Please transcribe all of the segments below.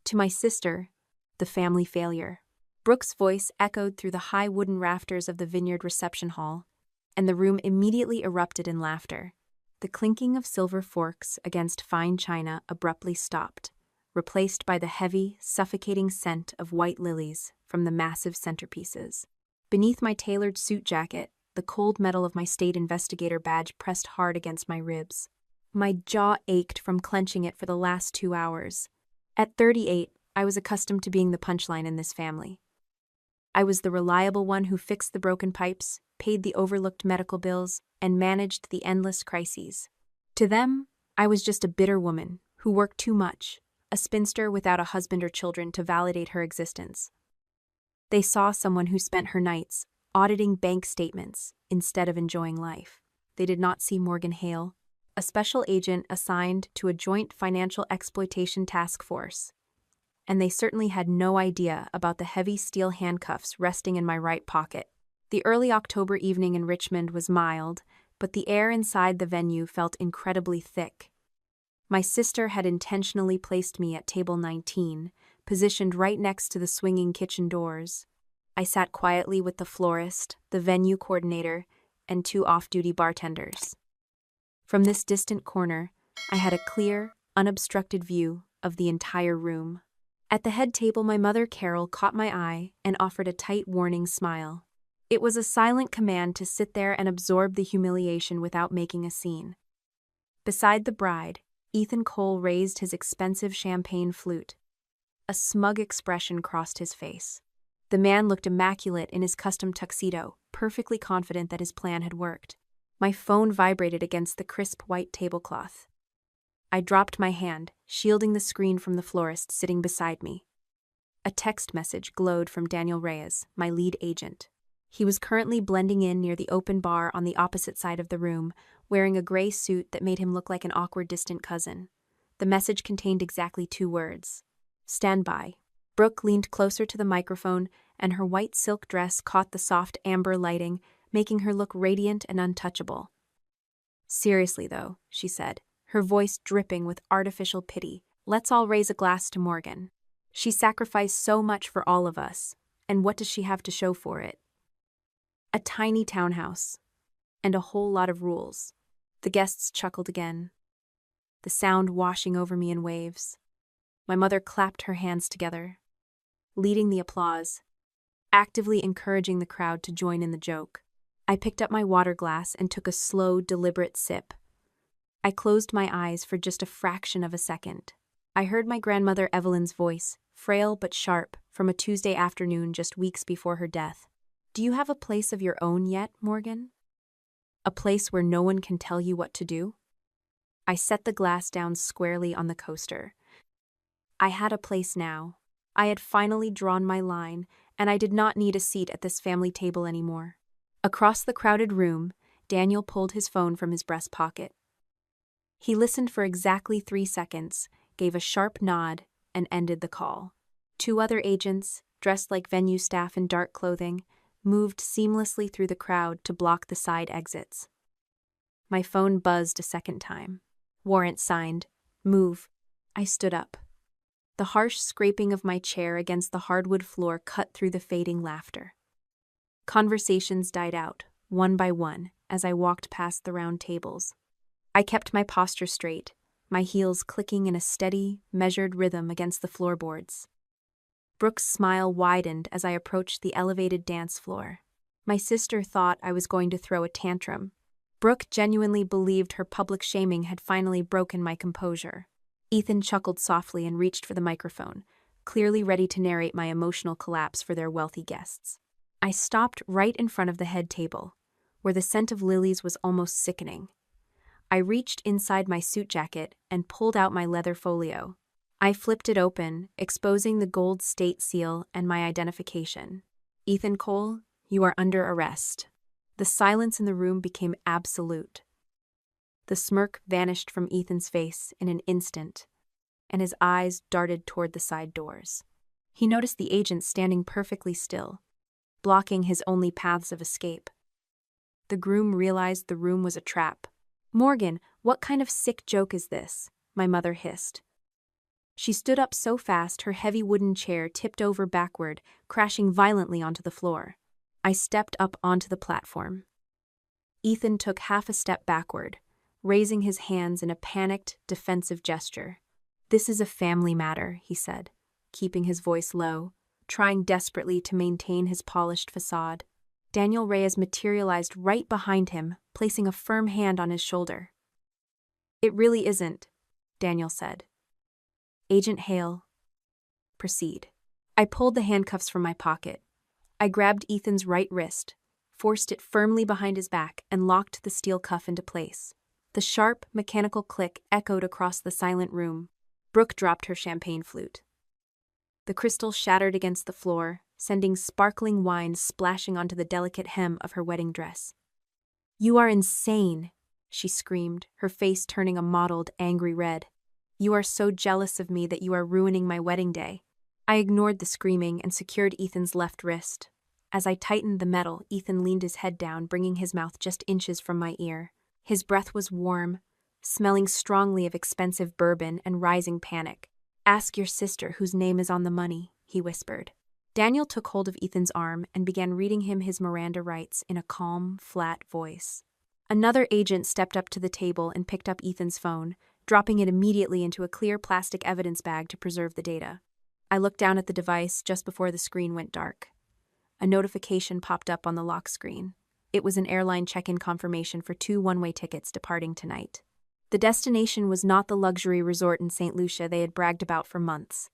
To my sister, the family failure. Brooke's voice echoed through the high wooden rafters of the vineyard reception hall, and the room immediately erupted in laughter. The clinking of silver forks against fine china abruptly stopped, replaced by the heavy, suffocating scent of white lilies from the massive centerpieces. Beneath my tailored suit jacket, the cold metal of my state investigator badge pressed hard against my ribs. My jaw ached from clenching it for the last 2 hours. At 38, I was accustomed to being the punchline in this family. I was the reliable one who fixed the broken pipes, paid the overlooked medical bills, and managed the endless crises. To them, I was just a bitter woman who worked too much, a spinster without a husband or children to validate her existence. They saw someone who spent her nights auditing bank statements instead of enjoying life. They did not see Morgan Hale, a special agent assigned to a joint financial exploitation task force. And they certainly had no idea about the heavy steel handcuffs resting in my right pocket. The early October evening in Richmond was mild, but the air inside the venue felt incredibly thick. My sister had intentionally placed me at table 19, positioned right next to the swinging kitchen doors. I sat quietly with the florist, the venue coordinator, and 2 off-duty bartenders. From this distant corner, I had a clear, unobstructed view of the entire room. At the head table, my mother, Carol, caught my eye and offered a tight, warning smile. It was a silent command to sit there and absorb the humiliation without making a scene. Beside the bride, Ethan Cole raised his expensive champagne flute. A smug expression crossed his face. The man looked immaculate in his custom tuxedo, perfectly confident that his plan had worked. My phone vibrated against the crisp white tablecloth. I dropped my hand, shielding the screen from the florist sitting beside me. A text message glowed from Daniel Reyes, my lead agent. He was currently blending in near the open bar on the opposite side of the room, wearing a gray suit that made him look like an awkward distant cousin. The message contained exactly 2 words. Stand by. Brooke leaned closer to the microphone, and her white silk dress caught the soft amber lighting, making her look radiant and untouchable. Seriously, though, she said, her voice dripping with artificial pity, let's all raise a glass to Morgan. She sacrificed so much for all of us, and what does she have to show for it? A tiny townhouse, and a whole lot of rules. The guests chuckled again, the sound washing over me in waves. My mother clapped her hands together, leading the applause, actively encouraging the crowd to join in the joke. I picked up my water glass and took a slow, deliberate sip. I closed my eyes for just a fraction of a second. I heard my grandmother Evelyn's voice, frail but sharp, from a Tuesday afternoon just weeks before her death. Do you have a place of your own yet, Morgan? A place where no one can tell you what to do? I set the glass down squarely on the coaster. I had a place now. I had finally drawn my line, and I did not need a seat at this family table anymore. Across the crowded room, Daniel pulled his phone from his breast pocket. He listened for exactly 3 seconds, gave a sharp nod, and ended the call. 2 other agents, dressed like venue staff in dark clothing, moved seamlessly through the crowd to block the side exits. My phone buzzed a second time. Warrant signed. Move. I stood up. The harsh scraping of my chair against the hardwood floor cut through the fading laughter. Conversations died out, one by one, as I walked past the round tables. I kept my posture straight, my heels clicking in a steady, measured rhythm against the floorboards. Brooke's smile widened as I approached the elevated dance floor. My sister thought I was going to throw a tantrum. Brooke genuinely believed her public shaming had finally broken my composure. Ethan chuckled softly and reached for the microphone, clearly ready to narrate my emotional collapse for their wealthy guests. I stopped right in front of the head table, where the scent of lilies was almost sickening. I reached inside my suit jacket and pulled out my leather folio. I flipped it open, exposing the gold state seal and my identification. Ethan Cole, you are under arrest. The silence in the room became absolute. The smirk vanished from Ethan's face in an instant, and his eyes darted toward the side doors. He noticed the agent standing perfectly still, blocking his only paths of escape. The groom realized the room was a trap. Morgan, what kind of sick joke is this? My mother hissed. She stood up so fast her heavy wooden chair tipped over backward, crashing violently onto the floor. I stepped up onto the platform. Ethan took half a step backward, raising his hands in a panicked, defensive gesture. "This is a family matter," he said, keeping his voice low, trying desperately to maintain his polished facade. Daniel Reyes materialized right behind him, placing a firm hand on his shoulder. "It really isn't," Daniel said. "Agent Hale, proceed." I pulled the handcuffs from my pocket. I grabbed Ethan's right wrist, forced it firmly behind his back, and locked the steel cuff into place. The sharp, mechanical click echoed across the silent room. Brooke dropped her champagne flute. The crystal shattered against the floor, sending sparkling wine splashing onto the delicate hem of her wedding dress. "You are insane," she screamed, her face turning a mottled, angry red. "You are so jealous of me that you are ruining my wedding day." I ignored the screaming and secured Ethan's left wrist. As I tightened the metal, Ethan leaned his head down, bringing his mouth just inches from my ear. His breath was warm, smelling strongly of expensive bourbon and rising panic. "Ask your sister whose name is on the money," he whispered. Daniel took hold of Ethan's arm and began reading him his Miranda rights in a calm, flat voice. Another agent stepped up to the table and picked up Ethan's phone, dropping it immediately into a clear plastic evidence bag to preserve the data. I looked down at the device just before the screen went dark. A notification popped up on the lock screen. It was an airline check-in confirmation for 2 one-way tickets departing tonight. The destination was not the luxury resort in St. Lucia they had bragged about for months.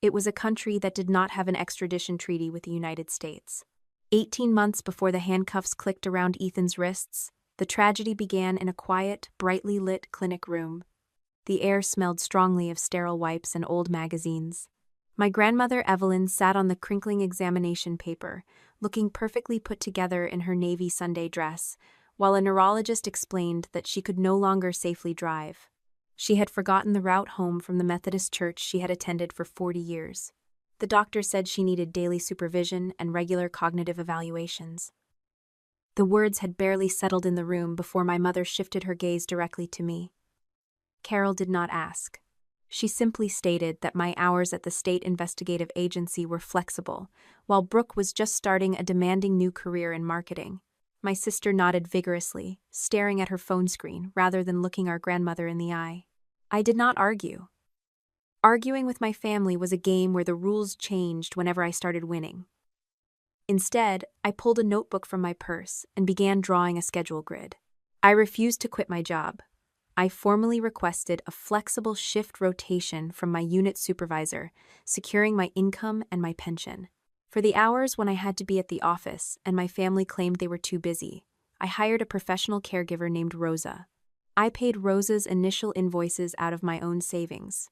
It was a country that did not have an extradition treaty with the United States. 18 months before the handcuffs clicked around Ethan's wrists, the tragedy began in a quiet, brightly lit clinic room. The air smelled strongly of sterile wipes and old magazines. My grandmother Evelyn sat on the crinkling examination paper, looking perfectly put together in her navy Sunday dress, while a neurologist explained that she could no longer safely drive. She had forgotten the route home from the Methodist church she had attended for 40 years. The doctor said she needed daily supervision and regular cognitive evaluations. The words had barely settled in the room before my mother shifted her gaze directly to me. Carol did not ask. She simply stated that my hours at the State Investigative Agency were flexible, while Brooke was just starting a demanding new career in marketing. My sister nodded vigorously, staring at her phone screen rather than looking our grandmother in the eye. I did not argue. Arguing with my family was a game where the rules changed whenever I started winning. Instead, I pulled a notebook from my purse and began drawing a schedule grid. I refused to quit my job. I formally requested a flexible shift rotation from my unit supervisor, securing my income and my pension. For the hours when I had to be at the office and my family claimed they were too busy, I hired a professional caregiver named Rosa. I paid Rosa's initial invoices out of my own savings.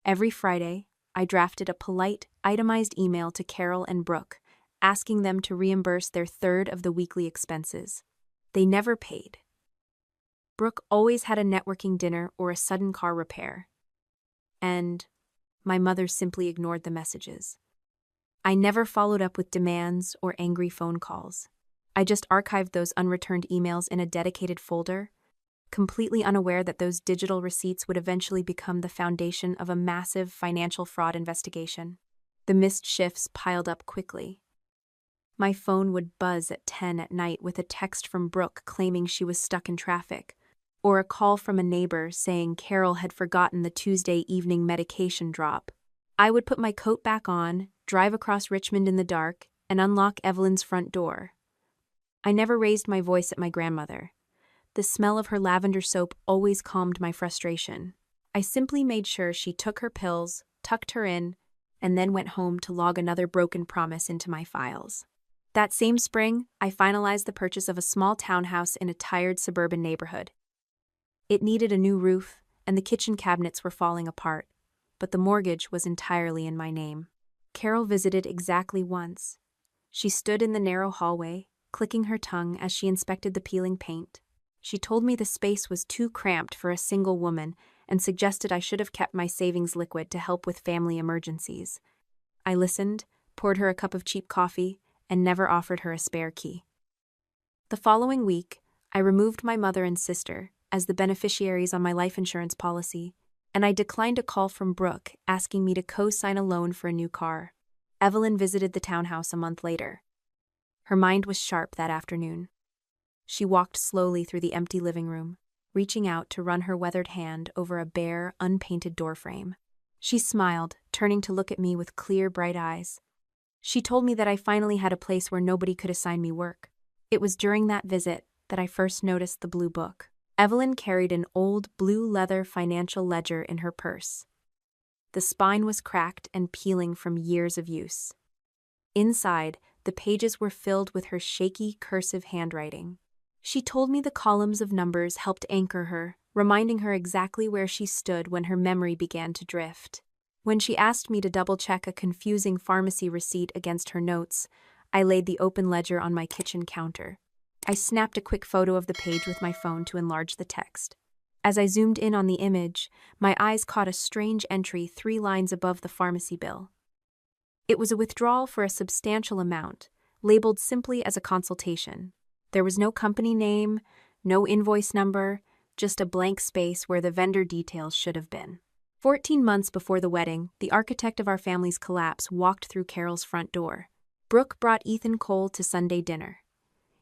Every Friday, I drafted a polite, itemized email to Carol and Brooke, asking them to reimburse their third of the weekly expenses. They never paid. Brooke always had a networking dinner or a sudden car repair. And my mother simply ignored the messages. I never followed up with demands or angry phone calls. I just archived those unreturned emails in a dedicated folder, completely unaware that those digital receipts would eventually become the foundation of a massive financial fraud investigation. The missed shifts piled up quickly. My phone would buzz at 10 at night with a text from Brooke claiming she was stuck in traffic, or a call from a neighbor saying Carol had forgotten the Tuesday evening medication drop. I would put my coat back on, drive across Richmond in the dark, and unlock Evelyn's front door. I never raised my voice at my grandmother. The smell of her lavender soap always calmed my frustration. I simply made sure she took her pills, tucked her in, and then went home to log another broken promise into my files. That same spring, I finalized the purchase of a small townhouse in a tired suburban neighborhood. It needed a new roof, and the kitchen cabinets were falling apart, but the mortgage was entirely in my name. Carol visited exactly once. She stood in the narrow hallway, clicking her tongue as she inspected the peeling paint. She told me the space was too cramped for a single woman and suggested I should have kept my savings liquid to help with family emergencies. I listened, poured her a cup of cheap coffee, and never offered her a spare key. The following week, I removed my mother and sister as the beneficiaries on my life insurance policy, and I declined a call from Brooke asking me to co-sign a loan for a new car. Evelyn visited the townhouse a month later. Her mind was sharp that afternoon. She walked slowly through the empty living room, reaching out to run her weathered hand over a bare, unpainted doorframe. She smiled, turning to look at me with clear, bright eyes. She told me that I finally had a place where nobody could assign me work. It was during that visit that I first noticed the blue book. Evelyn carried an old blue leather financial ledger in her purse. The spine was cracked and peeling from years of use. Inside, the pages were filled with her shaky, cursive handwriting. She told me the columns of numbers helped anchor her, reminding her exactly where she stood when her memory began to drift. When she asked me to double-check a confusing pharmacy receipt against her notes, I laid the open ledger on my kitchen counter. I snapped a quick photo of the page with my phone to enlarge the text. As I zoomed in on the image, my eyes caught a strange entry 3 lines above the pharmacy bill. It was a withdrawal for a substantial amount, labeled simply as a consultation. There was no company name, no invoice number, just a blank space where the vendor details should have been. 14 months before the wedding, the architect of our family's collapse walked through Carol's front door. Brooke brought Ethan Cole to Sunday dinner.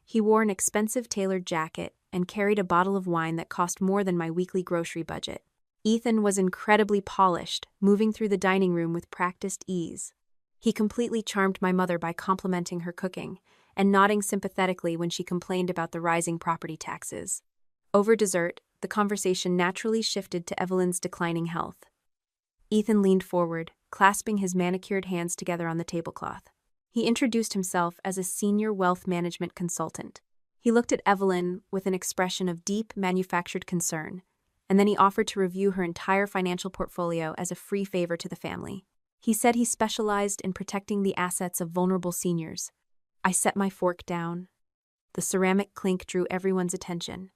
He wore an expensive tailored jacket and carried a bottle of wine that cost more than my weekly grocery budget. Ethan was incredibly polished, moving through the dining room with practiced ease. He completely charmed my mother by complimenting her cooking and nodding sympathetically when she complained about the rising property taxes. Over dessert, the conversation naturally shifted to Evelyn's declining health. Ethan leaned forward, clasping his manicured hands together on the tablecloth. He introduced himself as a senior wealth management consultant. He looked at Evelyn with an expression of deep, manufactured concern, and then he offered to review her entire financial portfolio as a free favor to the family. He said he specialized in protecting the assets of vulnerable seniors. I set my fork down. The ceramic clink drew everyone's attention.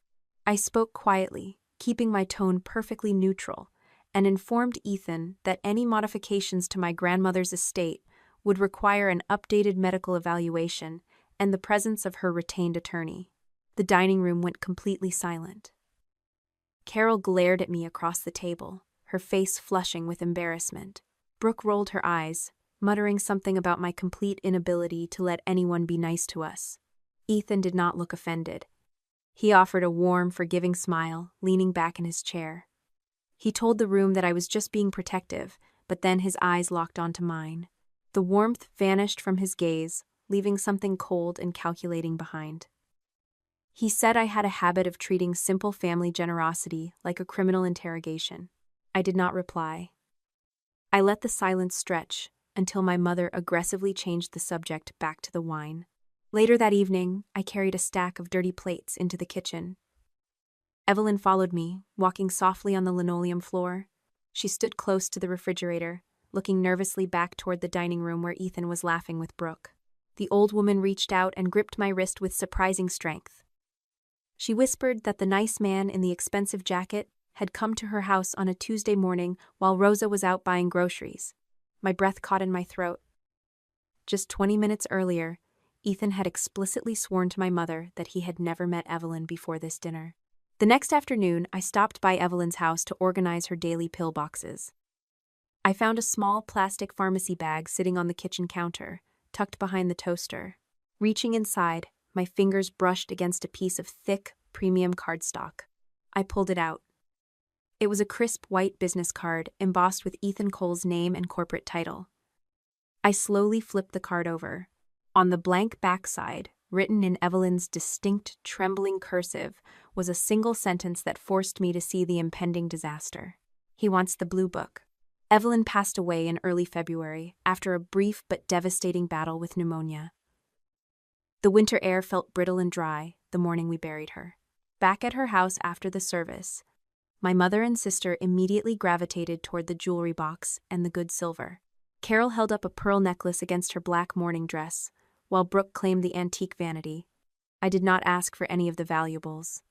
I spoke quietly, keeping my tone perfectly neutral, and informed Ethan that any modifications to my grandmother's estate would require an updated medical evaluation and the presence of her retained attorney. The dining room went completely silent. Carol glared at me across the table, her face flushing with embarrassment. Brooke rolled her eyes, muttering something about my complete inability to let anyone be nice to us. Ethan did not look offended. He offered a warm, forgiving smile, leaning back in his chair. He told the room that I was just being protective, but then his eyes locked onto mine. The warmth vanished from his gaze, leaving something cold and calculating behind. He said I had a habit of treating simple family generosity like a criminal interrogation. I did not reply. I let the silence stretch until my mother aggressively changed the subject back to the wine. Later that evening, I carried a stack of dirty plates into the kitchen. Evelyn followed me, walking softly on the linoleum floor. She stood close to the refrigerator, looking nervously back toward the dining room where Ethan was laughing with Brooke. The old woman reached out and gripped my wrist with surprising strength. She whispered that the nice man in the expensive jacket had come to her house on a Tuesday morning while Rosa was out buying groceries. My breath caught in my throat. Just 20 minutes earlier, Ethan had explicitly sworn to my mother that he had never met Evelyn before this dinner. The next afternoon, I stopped by Evelyn's house to organize her daily pill boxes. I found a small plastic pharmacy bag sitting on the kitchen counter, tucked behind the toaster. Reaching inside, my fingers brushed against a piece of thick, premium cardstock. I pulled it out. It was a crisp white business card embossed with Ethan Cole's name and corporate title. I slowly flipped the card over. On the blank backside, written in Evelyn's distinct, trembling cursive, was a single sentence that forced me to see the impending disaster. He wants the blue book. Evelyn passed away in early February after a brief but devastating battle with pneumonia. The winter air felt brittle and dry the morning we buried her. Back at her house after the service, my mother and sister immediately gravitated toward the jewelry box and the good silver. Carol held up a pearl necklace against her black mourning dress, while Brooke claimed the antique vanity. I did not ask for any of the valuables.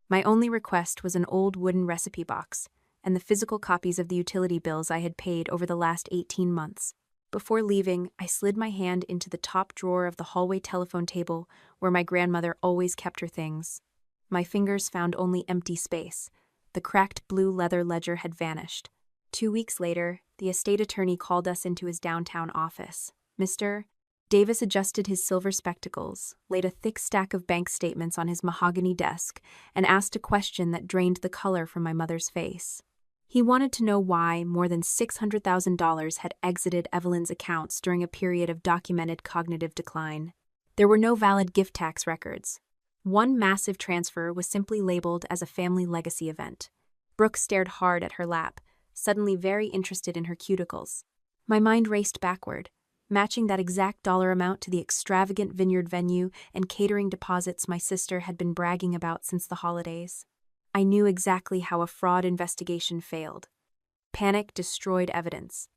My only request was an old wooden recipe box and the physical copies of the utility bills I had paid over the last 18 months. Before leaving, I slid my hand into the top drawer of the hallway telephone table where my grandmother always kept her things. My fingers found only empty space. The cracked blue leather ledger had vanished. 2 weeks later, the estate attorney called us into his downtown office. Mr. Davis adjusted his silver spectacles, laid a thick stack of bank statements on his mahogany desk, and asked a question that drained the color from my mother's face. He wanted to know why more than $600,000 had exited Evelyn's accounts during a period of documented cognitive decline. There were no valid gift tax records. One massive transfer was simply labeled as a family legacy event. Brooke stared hard at her lap, suddenly very interested in her cuticles. My mind raced backward, matching that exact dollar amount to the extravagant vineyard venue and catering deposits my sister had been bragging about since the holidays. I knew exactly how a fraud investigation failed. Panic destroyed evidence.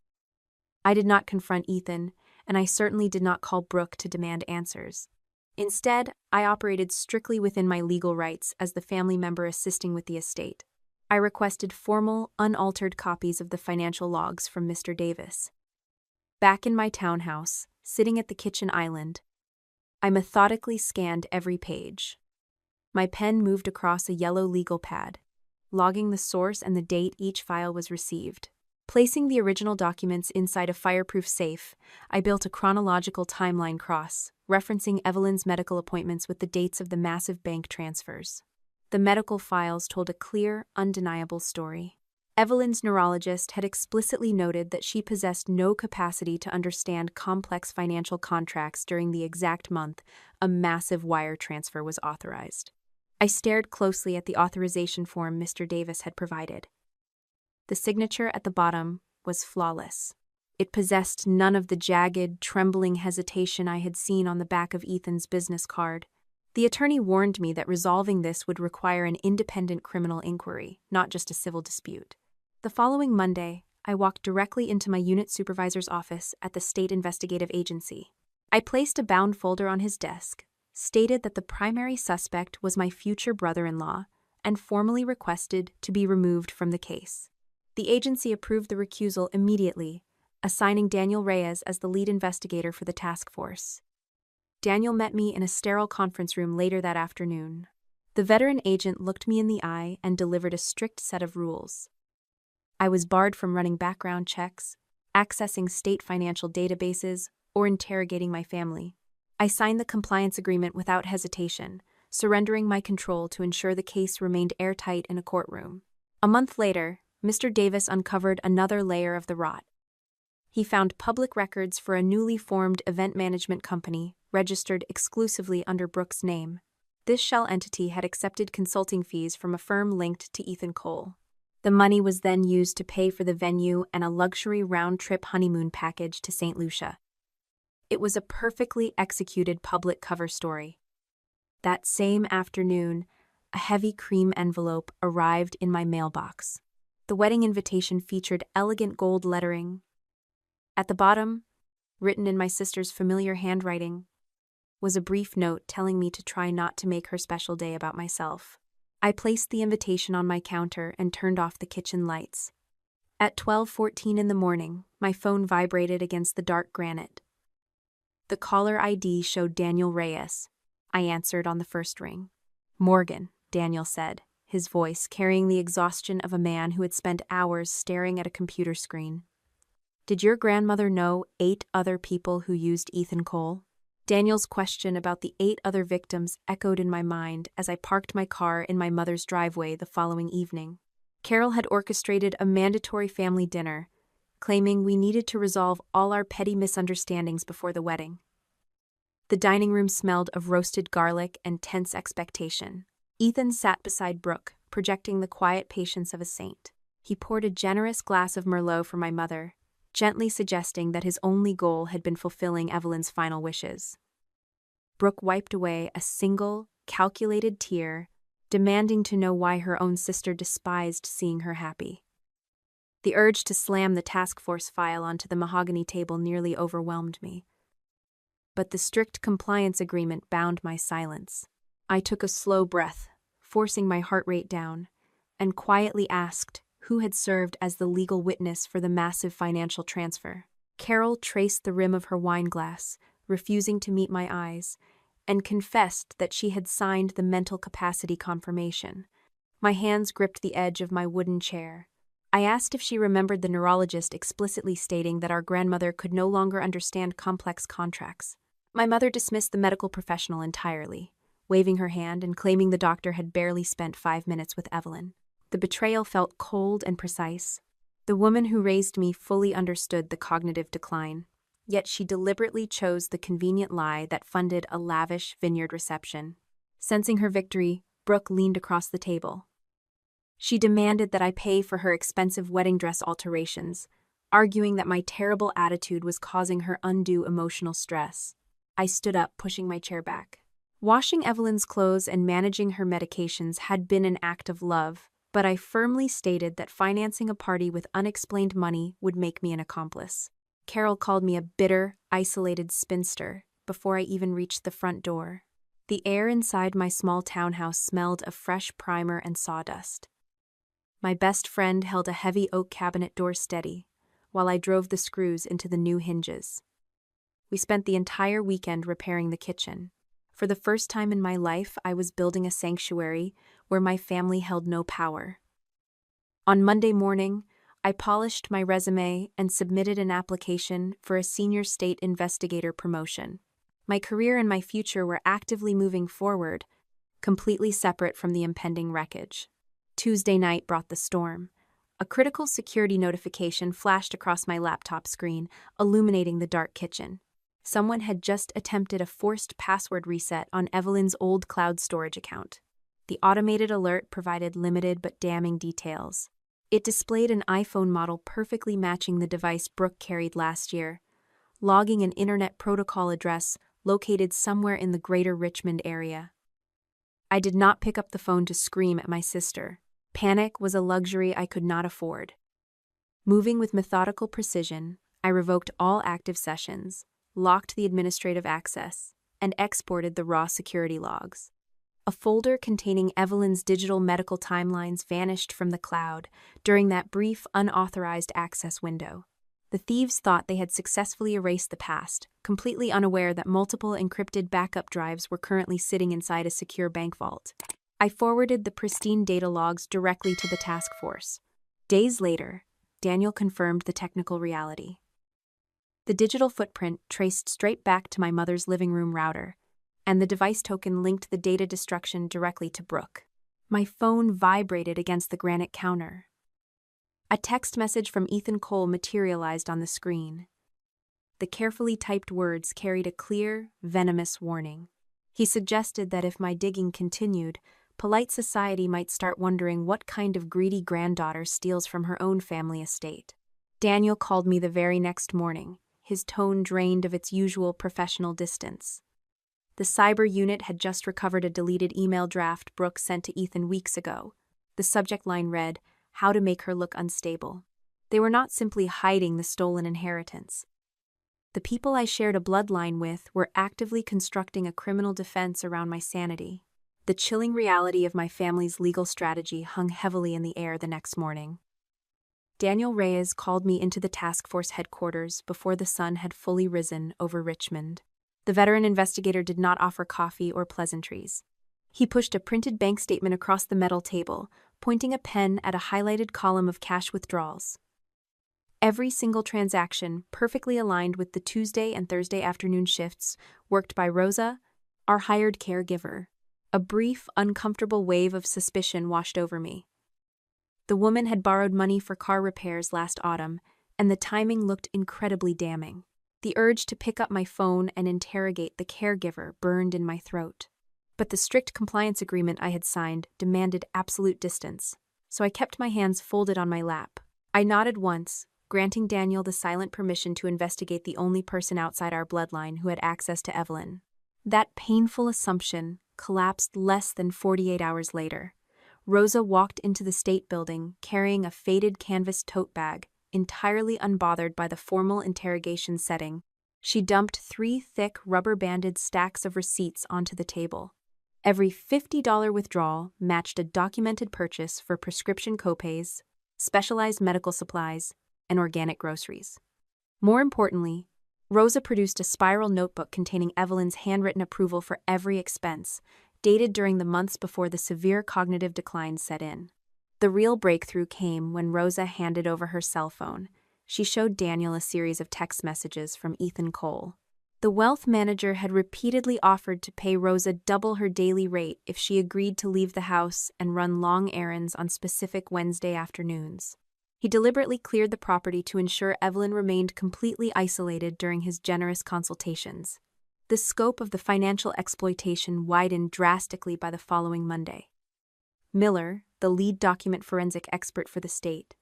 I did not confront Ethan, and I certainly did not call Brooke to demand answers. Instead, I operated strictly within my legal rights as the family member assisting with the estate. I requested formal, unaltered copies of the financial logs from Mr. Davis. Back in my townhouse, sitting at the kitchen island, I methodically scanned every page. My pen moved across a yellow legal pad, logging the source and the date each file was received. Placing the original documents inside a fireproof safe, I built a chronological timeline cross, referencing Evelyn's medical appointments with the dates of the massive bank transfers. The medical files told a clear, undeniable story. Evelyn's neurologist had explicitly noted that she possessed no capacity to understand complex financial contracts during the exact month a massive wire transfer was authorized. I stared closely at the authorization form Mr. Davis had provided. The signature at the bottom was flawless. It possessed none of the jagged, trembling hesitation I had seen on the back of Ethan's business card. The attorney warned me that resolving this would require an independent criminal inquiry, not just a civil dispute. The following Monday, I walked directly into my unit supervisor's office at the State Investigative Agency. I placed a bound folder on his desk, stated that the primary suspect was my future brother-in-law, and formally requested to be removed from the case. The agency approved the recusal immediately, assigning Daniel Reyes as the lead investigator for the task force. Daniel met me in a sterile conference room later that afternoon. The veteran agent looked me in the eye and delivered a strict set of rules. I was barred from running background checks, accessing state financial databases, or interrogating my family. I signed the compliance agreement without hesitation, surrendering my control to ensure the case remained airtight in a courtroom. A month later, Mr. Davis uncovered another layer of the rot. He found public records for a newly formed event management company registered exclusively under Brooke's name. This shell entity had accepted consulting fees from a firm linked to Ethan Cole. The money was then used to pay for the venue and a luxury round-trip honeymoon package to St. Lucia. It was a perfectly executed public cover story. That same afternoon, a heavy cream envelope arrived in my mailbox. The wedding invitation featured elegant gold lettering. At the bottom, written in my sister's familiar handwriting, was a brief note telling me to try not to make her special day about myself. I placed the invitation on my counter and turned off the kitchen lights. At 12:14 in the morning, my phone vibrated against the dark granite. The caller ID showed Daniel Reyes. I answered on the first ring. "Morgan," Daniel said, his voice carrying the exhaustion of a man who had spent hours staring at a computer screen. "Did your grandmother know 8 other people who used Ethan Cole?" Daniel's question about the 8 other victims echoed in my mind as I parked my car in my mother's driveway the following evening. Carol had orchestrated a mandatory family dinner, claiming we needed to resolve all our petty misunderstandings before the wedding. The dining room smelled of roasted garlic and tense expectation. Ethan sat beside Brooke, projecting the quiet patience of a saint. He poured a generous glass of Merlot for my mother, gently suggesting that his only goal had been fulfilling Evelyn's final wishes. Brooke wiped away a single, calculated tear, demanding to know why her own sister despised seeing her happy. The urge to slam the task force file onto the mahogany table nearly overwhelmed me. But the strict compliance agreement bound my silence. I took a slow breath, forcing my heart rate down, and quietly asked who had served as the legal witness for the massive financial transfer. Carol traced the rim of her wineglass, refusing to meet my eyes, and confessed that she had signed the mental capacity confirmation. My hands gripped the edge of my wooden chair, I asked if she remembered the neurologist explicitly stating that our grandmother could no longer understand complex contracts. My mother dismissed the medical professional entirely, waving her hand and claiming the doctor had barely spent 5 minutes with Evelyn. The betrayal felt cold and precise. The woman who raised me fully understood the cognitive decline, yet she deliberately chose the convenient lie that funded a lavish vineyard reception. Sensing her victory, Brooke leaned across the table. She demanded that I pay for her expensive wedding dress alterations, arguing that my terrible attitude was causing her undue emotional stress. I stood up, pushing my chair back. Washing Evelyn's clothes and managing her medications had been an act of love, but I firmly stated that financing a party with unexplained money would make me an accomplice. Carol called me a bitter, isolated spinster before I even reached the front door. The air inside my small townhouse smelled of fresh primer and sawdust. My best friend held a heavy oak cabinet door steady, while I drove the screws into the new hinges. We spent the entire weekend repairing the kitchen. For the first time in my life, I was building a sanctuary where my family held no power. On Monday morning, I polished my resume and submitted an application for a senior state investigator promotion. My career and my future were actively moving forward, completely separate from the impending wreckage. Tuesday night brought the storm. A critical security notification flashed across my laptop screen, illuminating the dark kitchen. Someone had just attempted a forced password reset on Evelyn's old cloud storage account. The automated alert provided limited but damning details. It displayed an iPhone model perfectly matching the device Brooke carried last year, logging an internet protocol address located somewhere in the greater Richmond area. I did not pick up the phone to scream at my sister. Panic was a luxury I could not afford. Moving with methodical precision, I revoked all active sessions, locked the administrative access, and exported the raw security logs. A folder containing Evelyn's digital medical timelines vanished from the cloud during that brief, unauthorized access window. The thieves thought they had successfully erased the past, completely unaware that multiple encrypted backup drives were currently sitting inside a secure bank vault. I forwarded the pristine data logs directly to the task force. Days later, Daniel confirmed the technical reality. The digital footprint traced straight back to my mother's living room router, and the device token linked the data destruction directly to Brooke. My phone vibrated against the granite counter. A text message from Ethan Cole materialized on the screen. The carefully typed words carried a clear, venomous warning. He suggested that if my digging continued, polite society might start wondering what kind of greedy granddaughter steals from her own family estate. Daniel called me the very next morning, his tone drained of its usual professional distance. The cyber unit had just recovered a deleted email draft Brooke sent to Ethan weeks ago. The subject line read, "How to make her look unstable." They were not simply hiding the stolen inheritance. The people I shared a bloodline with were actively constructing a criminal defense around my sanity. The chilling reality of my family's legal strategy hung heavily in the air the next morning. Daniel Reyes called me into the task force headquarters before the sun had fully risen over Richmond. The veteran investigator did not offer coffee or pleasantries. He pushed a printed bank statement across the metal table, pointing a pen at a highlighted column of cash withdrawals. Every single transaction perfectly aligned with the Tuesday and Thursday afternoon shifts worked by Rosa, our hired caregiver. A brief, uncomfortable wave of suspicion washed over me. The woman had borrowed money for car repairs last autumn, and the timing looked incredibly damning. The urge to pick up my phone and interrogate the caregiver burned in my throat. But the strict compliance agreement I had signed demanded absolute distance, so I kept my hands folded on my lap. I nodded once, granting Daniel the silent permission to investigate the only person outside our bloodline who had access to Evelyn. That painful assumption collapsed less than 48 hours later. Rosa walked into the state building carrying a faded canvas tote bag, entirely unbothered by the formal interrogation setting. She dumped 3 thick, rubber-banded stacks of receipts onto the table. Every $50 withdrawal matched a documented purchase for prescription copays, specialized medical supplies, and organic groceries. More importantly, Rosa produced a spiral notebook containing Evelyn's handwritten approval for every expense, dated during the months before the severe cognitive decline set in. The real breakthrough came when Rosa handed over her cell phone. She showed Daniel a series of text messages from Ethan Cole. The wealth manager had repeatedly offered to pay Rosa double her daily rate if she agreed to leave the house and run long errands on specific Wednesday afternoons. He deliberately cleared the property to ensure Evelyn remained completely isolated during his generous consultations. The scope of the financial exploitation widened drastically by the following Monday. Miller, the lead document forensic expert for the state,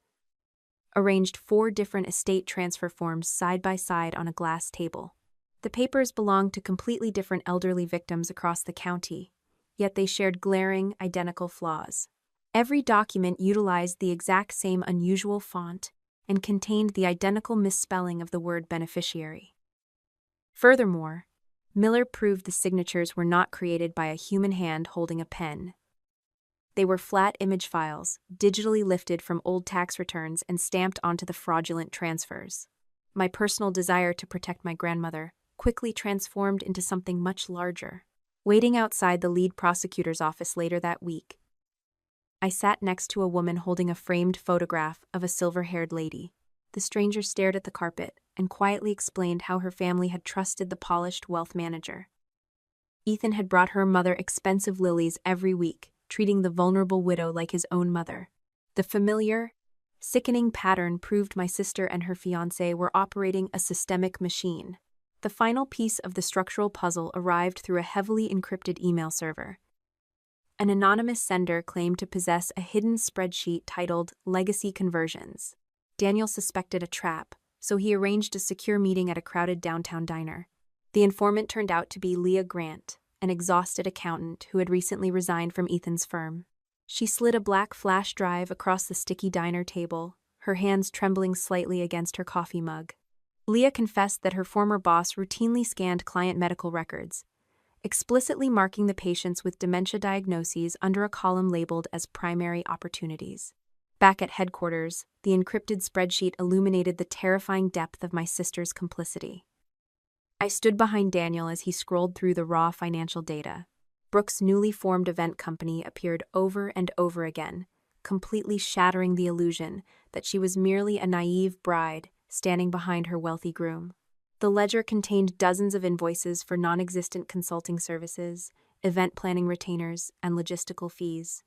arranged 4 different estate transfer forms side by side on a glass table. The papers belonged to completely different elderly victims across the county, yet they shared glaring, identical flaws. Every document utilized the exact same unusual font and contained the identical misspelling of the word beneficiary. Furthermore, Miller proved the signatures were not created by a human hand holding a pen. They were flat image files, digitally lifted from old tax returns and stamped onto the fraudulent transfers. My personal desire to protect my grandmother quickly transformed into something much larger. Waiting outside the lead prosecutor's office later that week, I sat next to a woman holding a framed photograph of a silver-haired lady. The stranger stared at the carpet and quietly explained how her family had trusted the polished wealth manager. Ethan had brought her mother expensive lilies every week, treating the vulnerable widow like his own mother. The familiar, sickening pattern proved my sister and her fiancé were operating a systemic machine. The final piece of the structural puzzle arrived through a heavily encrypted email server. An anonymous sender claimed to possess a hidden spreadsheet titled Legacy Conversions. Daniel suspected a trap, so he arranged a secure meeting at a crowded downtown diner. The informant turned out to be Leah Grant, an exhausted accountant who had recently resigned from Ethan's firm. She slid a black flash drive across the sticky diner table, her hands trembling slightly against her coffee mug. Leah confessed that her former boss routinely scanned client medical records, explicitly marking the patients with dementia diagnoses under a column labeled as primary opportunities. Back at headquarters, the encrypted spreadsheet illuminated the terrifying depth of my sister's complicity. I stood behind Daniel as he scrolled through the raw financial data. Brooks' newly formed event company appeared over and over again, completely shattering the illusion that she was merely a naive bride standing behind her wealthy groom. The ledger contained dozens of invoices for non-existent consulting services, event planning retainers, and logistical fees.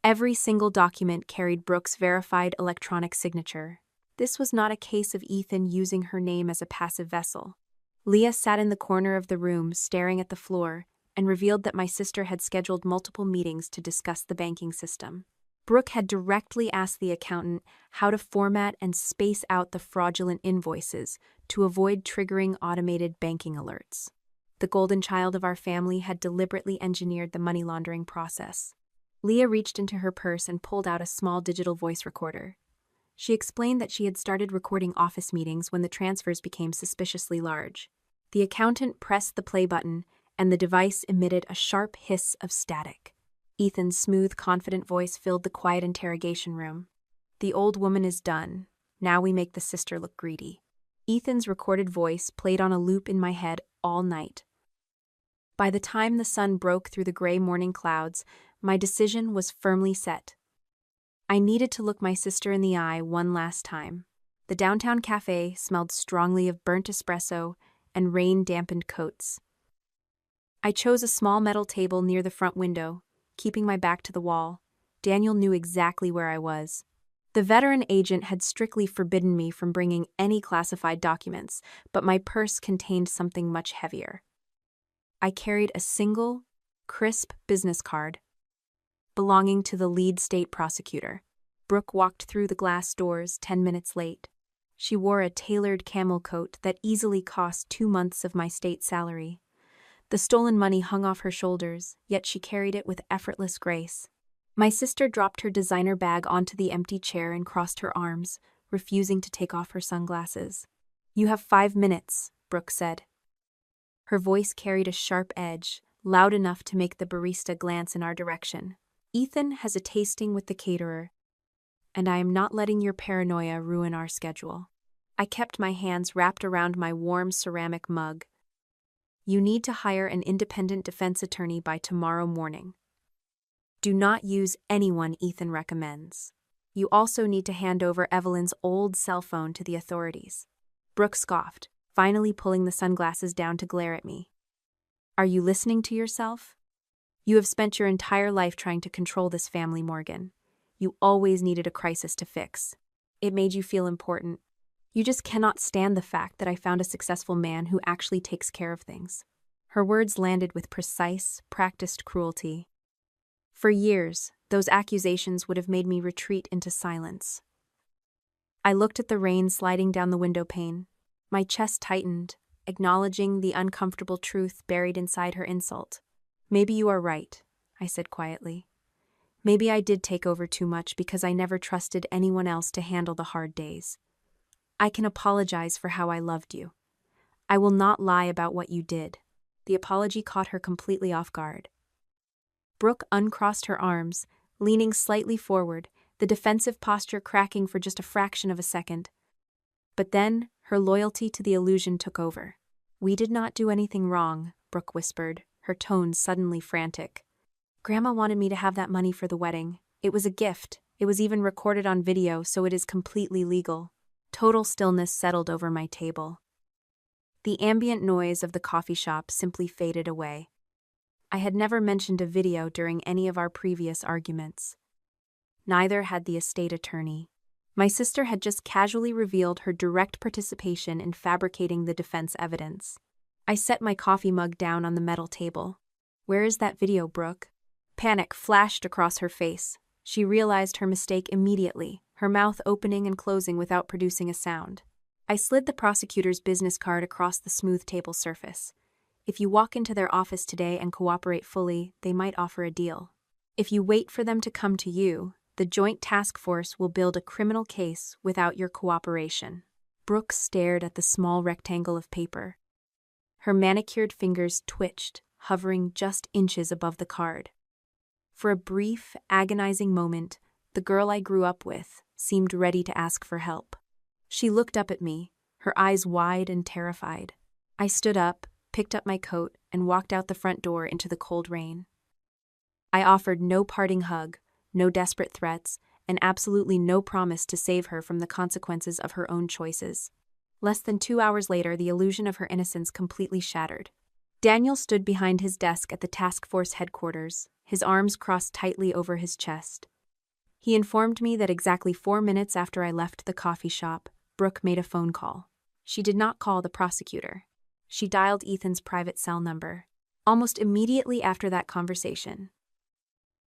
Every single document carried Brooks' verified electronic signature. This was not a case of Ethan using her name as a passive vessel. Leah sat in the corner of the room, staring at the floor, and revealed that my sister had scheduled multiple meetings to discuss the banking system. Brooke had directly asked the accountant how to format and space out the fraudulent invoices to avoid triggering automated banking alerts. The golden child of our family had deliberately engineered the money laundering process. Leah reached into her purse and pulled out a small digital voice recorder. She explained that she had started recording office meetings when the transfers became suspiciously large. The accountant pressed the play button, and the device emitted a sharp hiss of static. Ethan's smooth, confident voice filled the quiet interrogation room. "The old woman is done. Now we make the sister look greedy." Ethan's recorded voice played on a loop in my head all night. By the time the sun broke through the gray morning clouds, my decision was firmly set. I needed to look my sister in the eye one last time. The downtown cafe smelled strongly of burnt espresso and rain-dampened coats. I chose a small metal table near the front window, keeping my back to the wall. Daniel knew exactly where I was. The veteran agent had strictly forbidden me from bringing any classified documents, but my purse contained something much heavier. I carried a single, crisp business card belonging to the lead state prosecutor. Brooke walked through the glass doors 10 minutes late. She wore a tailored camel coat that easily cost 2 months of my state salary. The stolen money hung off her shoulders, yet she carried it with effortless grace. My sister dropped her designer bag onto the empty chair and crossed her arms, refusing to take off her sunglasses. "You have 5 minutes," Brooke said. Her voice carried a sharp edge, loud enough to make the barista glance in our direction. "Ethan has a tasting with the caterer, and I am not letting your paranoia ruin our schedule." I kept my hands wrapped around my warm ceramic mug. "You need to hire an independent defense attorney by tomorrow morning." Do not use anyone Ethan recommends. You also need to hand over Evelyn's old cell phone to the authorities. Brooke scoffed, finally pulling the sunglasses down to glare at me. Are you listening to yourself? You have spent your entire life trying to control this family, Morgan. You always needed a crisis to fix. It made you feel important. You just cannot stand the fact that I found a successful man who actually takes care of things. Her words landed with precise, practiced cruelty. For years, those accusations would have made me retreat into silence. I looked at the rain sliding down the window pane. My chest tightened, acknowledging the uncomfortable truth buried inside her insult. Maybe you are right, I said quietly. Maybe I did take over too much because I never trusted anyone else to handle the hard days. I can apologize for how I loved you. I will not lie about what you did. The apology caught her completely off guard. Brooke uncrossed her arms, leaning slightly forward, the defensive posture cracking for just a fraction of a second. But then, her loyalty to the illusion took over. We did not do anything wrong, Brooke whispered, her tone suddenly frantic. Grandma wanted me to have that money for the wedding. It was a gift. It was even recorded on video, so it is completely legal. Total stillness settled over my table. The ambient noise of the coffee shop simply faded away. I had never mentioned a video during any of our previous arguments. Neither had the estate attorney. My sister had just casually revealed her direct participation in fabricating the defense evidence. I set my coffee mug down on the metal table. Where is that video, Brooke? Panic flashed across her face. She realized her mistake immediately, her mouth opening and closing without producing a sound. I slid the prosecutor's business card across the smooth table surface. If you walk into their office today and cooperate fully, they might offer a deal. If you wait for them to come to you, the joint task force will build a criminal case without your cooperation. Brooke stared at the small rectangle of paper. Her manicured fingers twitched, hovering just inches above the card. For a brief, agonizing moment, the girl I grew up with seemed ready to ask for help. She looked up at me, her eyes wide and terrified. I stood up, picked up my coat, and walked out the front door into the cold rain. I offered no parting hug, no desperate threats, and absolutely no promise to save her from the consequences of her own choices. Less than 2 hours later, the illusion of her innocence completely shattered. Daniel stood behind his desk at the task force headquarters, his arms crossed tightly over his chest. He informed me that exactly 4 minutes after I left the coffee shop, Brooke made a phone call. She did not call the prosecutor. She dialed Ethan's private cell number. Almost immediately after that conversation,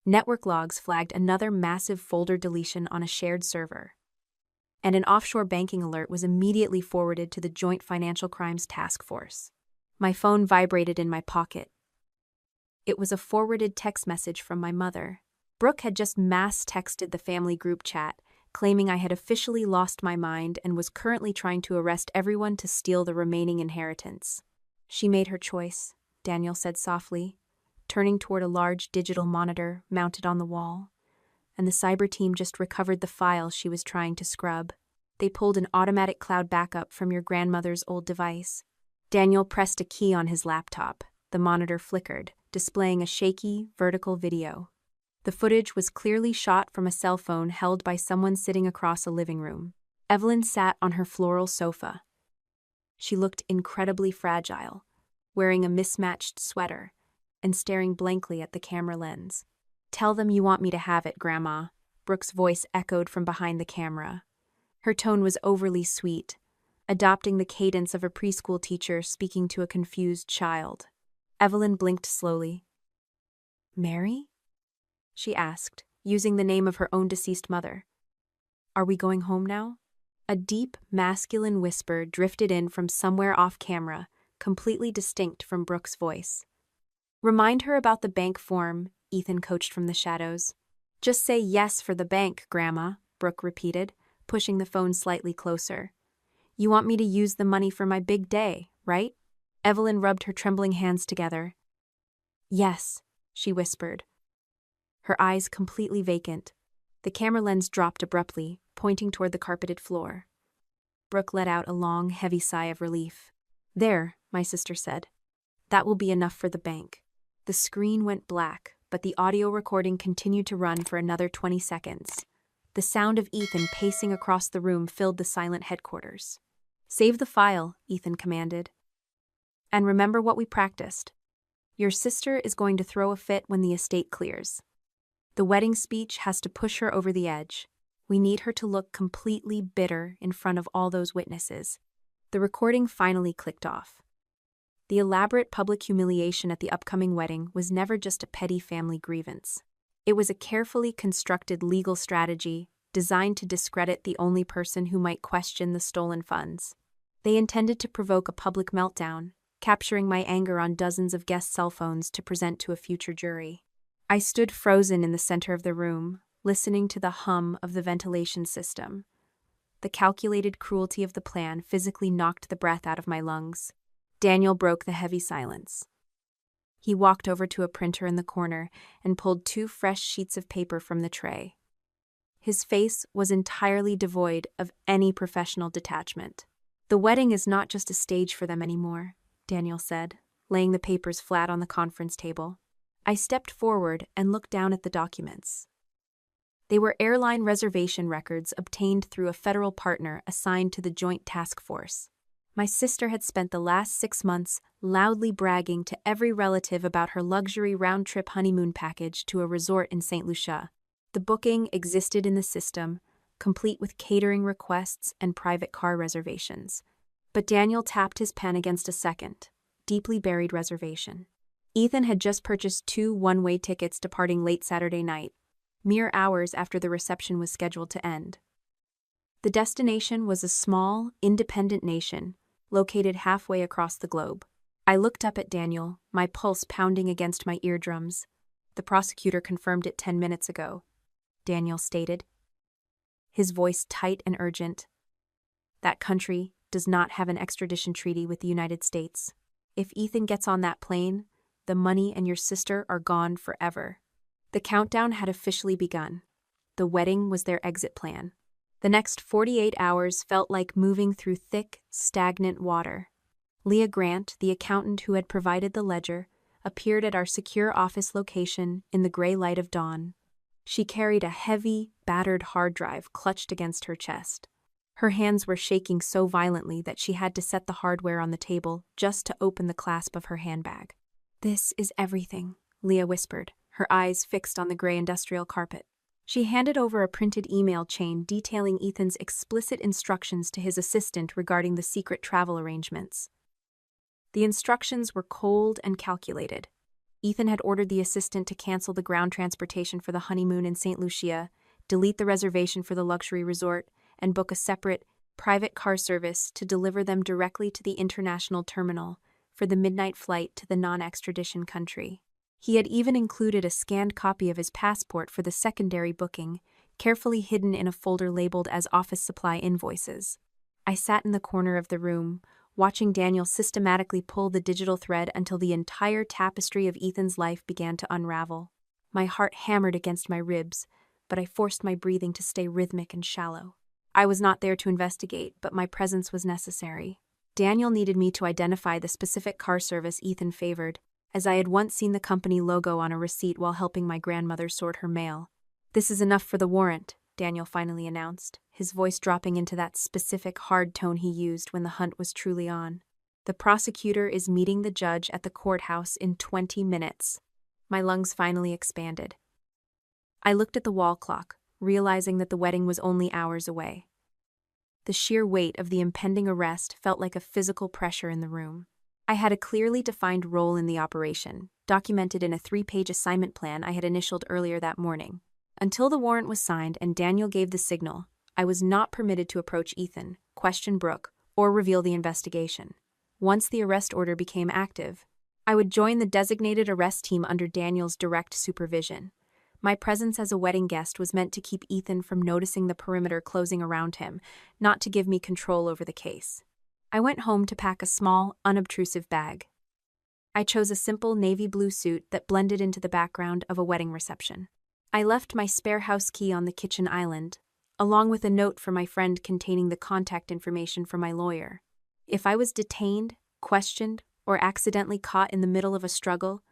network logs flagged another massive folder deletion on a shared server, and an offshore banking alert was immediately forwarded to the Joint Financial Crimes Task Force. My phone vibrated in my pocket. It was a forwarded text message from my mother. Brooke had just mass texted the family group chat, claiming I had officially lost my mind and was currently trying to arrest everyone to steal the remaining inheritance. She made her choice, Daniel said softly, turning toward a large digital monitor mounted on the wall. And the cyber team just recovered the files she was trying to scrub. They pulled an automatic cloud backup from your grandmother's old device. Daniel pressed a key on his laptop. The monitor flickered, displaying a shaky, vertical video. The footage was clearly shot from a cell phone held by someone sitting across a living room. Evelyn sat on her floral sofa. She looked incredibly fragile, wearing a mismatched sweater and staring blankly at the camera lens. "Tell them you want me to have it, Grandma," Brooke's voice echoed from behind the camera. Her tone was overly sweet, adopting the cadence of a preschool teacher speaking to a confused child. Evelyn blinked slowly. "Mary?" she asked, using the name of her own deceased mother. "Are we going home now?" A deep, masculine whisper drifted in from somewhere off camera, completely distinct from Brooke's voice. "Remind her about the bank form," Ethan coached from the shadows. "Just say yes for the bank, Grandma," Brooke repeated, pushing the phone slightly closer. "You want me to use the money for my big day, right?" Evelyn rubbed her trembling hands together. "Yes," she whispered, her eyes completely vacant. The camera lens dropped abruptly, pointing toward the carpeted floor. Brooke let out a long, heavy sigh of relief. "There," my sister said. "That will be enough for the bank." The screen went black, but the audio recording continued to run for another 20 seconds. The sound of Ethan pacing across the room filled the silent headquarters. "Save the file," Ethan commanded. "And remember what we practiced. Your sister is going to throw a fit when the estate clears. The wedding speech has to push her over the edge. We need her to look completely bitter in front of all those witnesses." The recording finally clicked off. The elaborate public humiliation at the upcoming wedding was never just a petty family grievance. It was a carefully constructed legal strategy designed to discredit the only person who might question the stolen funds. They intended to provoke a public meltdown, capturing my anger on dozens of guest cell phones to present to a future jury. I stood frozen in the center of the room, listening to the hum of the ventilation system. The calculated cruelty of the plan physically knocked the breath out of my lungs. Daniel broke the heavy silence. He walked over to a printer in the corner and pulled 2 fresh sheets of paper from the tray. His face was entirely devoid of any professional detachment. "The wedding is not just a stage for them anymore," Daniel said, laying the papers flat on the conference table. I stepped forward and looked down at the documents. They were airline reservation records obtained through a federal partner assigned to the Joint Task Force. My sister had spent the last 6 months loudly bragging to every relative about her luxury round-trip honeymoon package to a resort in St. Lucia. The booking existed in the system, complete with catering requests and private car reservations. But Daniel tapped his pen against a second, deeply buried reservation. Ethan had just purchased 2 one-way tickets departing late Saturday night, mere hours after the reception was scheduled to end. The destination was a small, independent nation, located halfway across the globe. I looked up at Daniel, my pulse pounding against my eardrums. "The prosecutor confirmed it 10 minutes ago," Daniel stated, his voice tight and urgent. "That country does not have an extradition treaty with the United States. If Ethan gets on that plane, the money and your sister are gone forever." The countdown had officially begun. The wedding was their exit plan. The next 48 hours felt like moving through thick, stagnant water. Leah Grant, the accountant who had provided the ledger, appeared at our secure office location in the gray light of dawn. She carried a heavy, battered hard drive clutched against her chest. Her hands were shaking so violently that she had to set the hardware on the table just to open the clasp of her handbag. "This is everything," Leah whispered, her eyes fixed on the gray industrial carpet. She handed over a printed email chain detailing Ethan's explicit instructions to his assistant regarding the secret travel arrangements. The instructions were cold and calculated. Ethan had ordered the assistant to cancel the ground transportation for the honeymoon in St. Lucia, delete the reservation for the luxury resort, and book a separate, private car service to deliver them directly to the international terminal for the midnight flight to the non-extradition country. He had even included a scanned copy of his passport for the secondary booking, carefully hidden in a folder labeled as office supply invoices. I sat in the corner of the room, watching Daniel systematically pull the digital thread until the entire tapestry of Ethan's life began to unravel. My heart hammered against my ribs, but I forced my breathing to stay rhythmic and shallow. I was not there to investigate, but my presence was necessary. Daniel needed me to identify the specific car service Ethan favored, as I had once seen the company logo on a receipt while helping my grandmother sort her mail. "This is enough for the warrant," Daniel finally announced, his voice dropping into that specific hard tone he used when the hunt was truly on. "The prosecutor is meeting the judge at the courthouse in 20 minutes. My lungs finally expanded. I looked at the wall clock, realizing that the wedding was only hours away. The sheer weight of the impending arrest felt like a physical pressure in the room. I had a clearly defined role in the operation, documented in a 3-page assignment plan I had initialed earlier that morning. Until the warrant was signed and Daniel gave the signal, I was not permitted to approach Ethan, question Brooke, or reveal the investigation. Once the arrest order became active, I would join the designated arrest team under Daniel's direct supervision. My presence as a wedding guest was meant to keep Ethan from noticing the perimeter closing around him, not to give me control over the case. I went home to pack a small, unobtrusive bag. I chose a simple navy blue suit that blended into the background of a wedding reception. I left my spare house key on the kitchen island, along with a note from my friend containing the contact information for my lawyer. If I was detained, questioned, or accidentally caught in the middle of a struggle,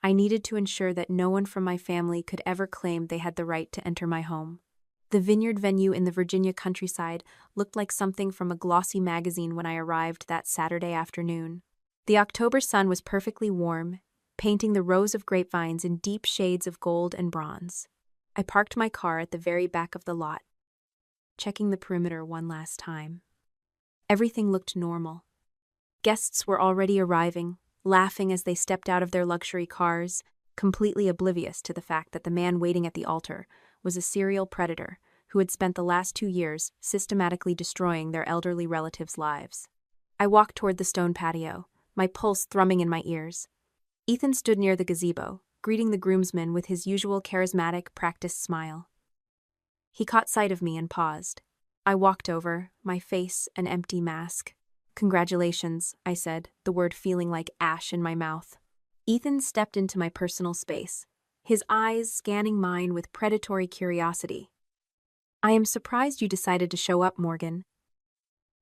I needed to ensure that no one from my family could ever claim they had the right to enter my home. The vineyard venue in the Virginia countryside looked like something from a glossy magazine when I arrived that Saturday afternoon. The October sun was perfectly warm, painting the rows of grapevines in deep shades of gold and bronze. I parked my car at the very back of the lot, checking the perimeter one last time. Everything looked normal. Guests were already arriving, laughing as they stepped out of their luxury cars, completely oblivious to the fact that the man waiting at the altar was a serial predator who had spent the last 2 years systematically destroying their elderly relatives' lives. I walked toward the stone patio, my pulse thrumming in my ears. Ethan stood near the gazebo, greeting the groomsmen with his usual charismatic, practiced smile. He caught sight of me and paused. I walked over, my face an empty mask. "Congratulations," I said, the word feeling like ash in my mouth. Ethan stepped into my personal space, his eyes scanning mine with predatory curiosity. "I am surprised you decided to show up, Morgan.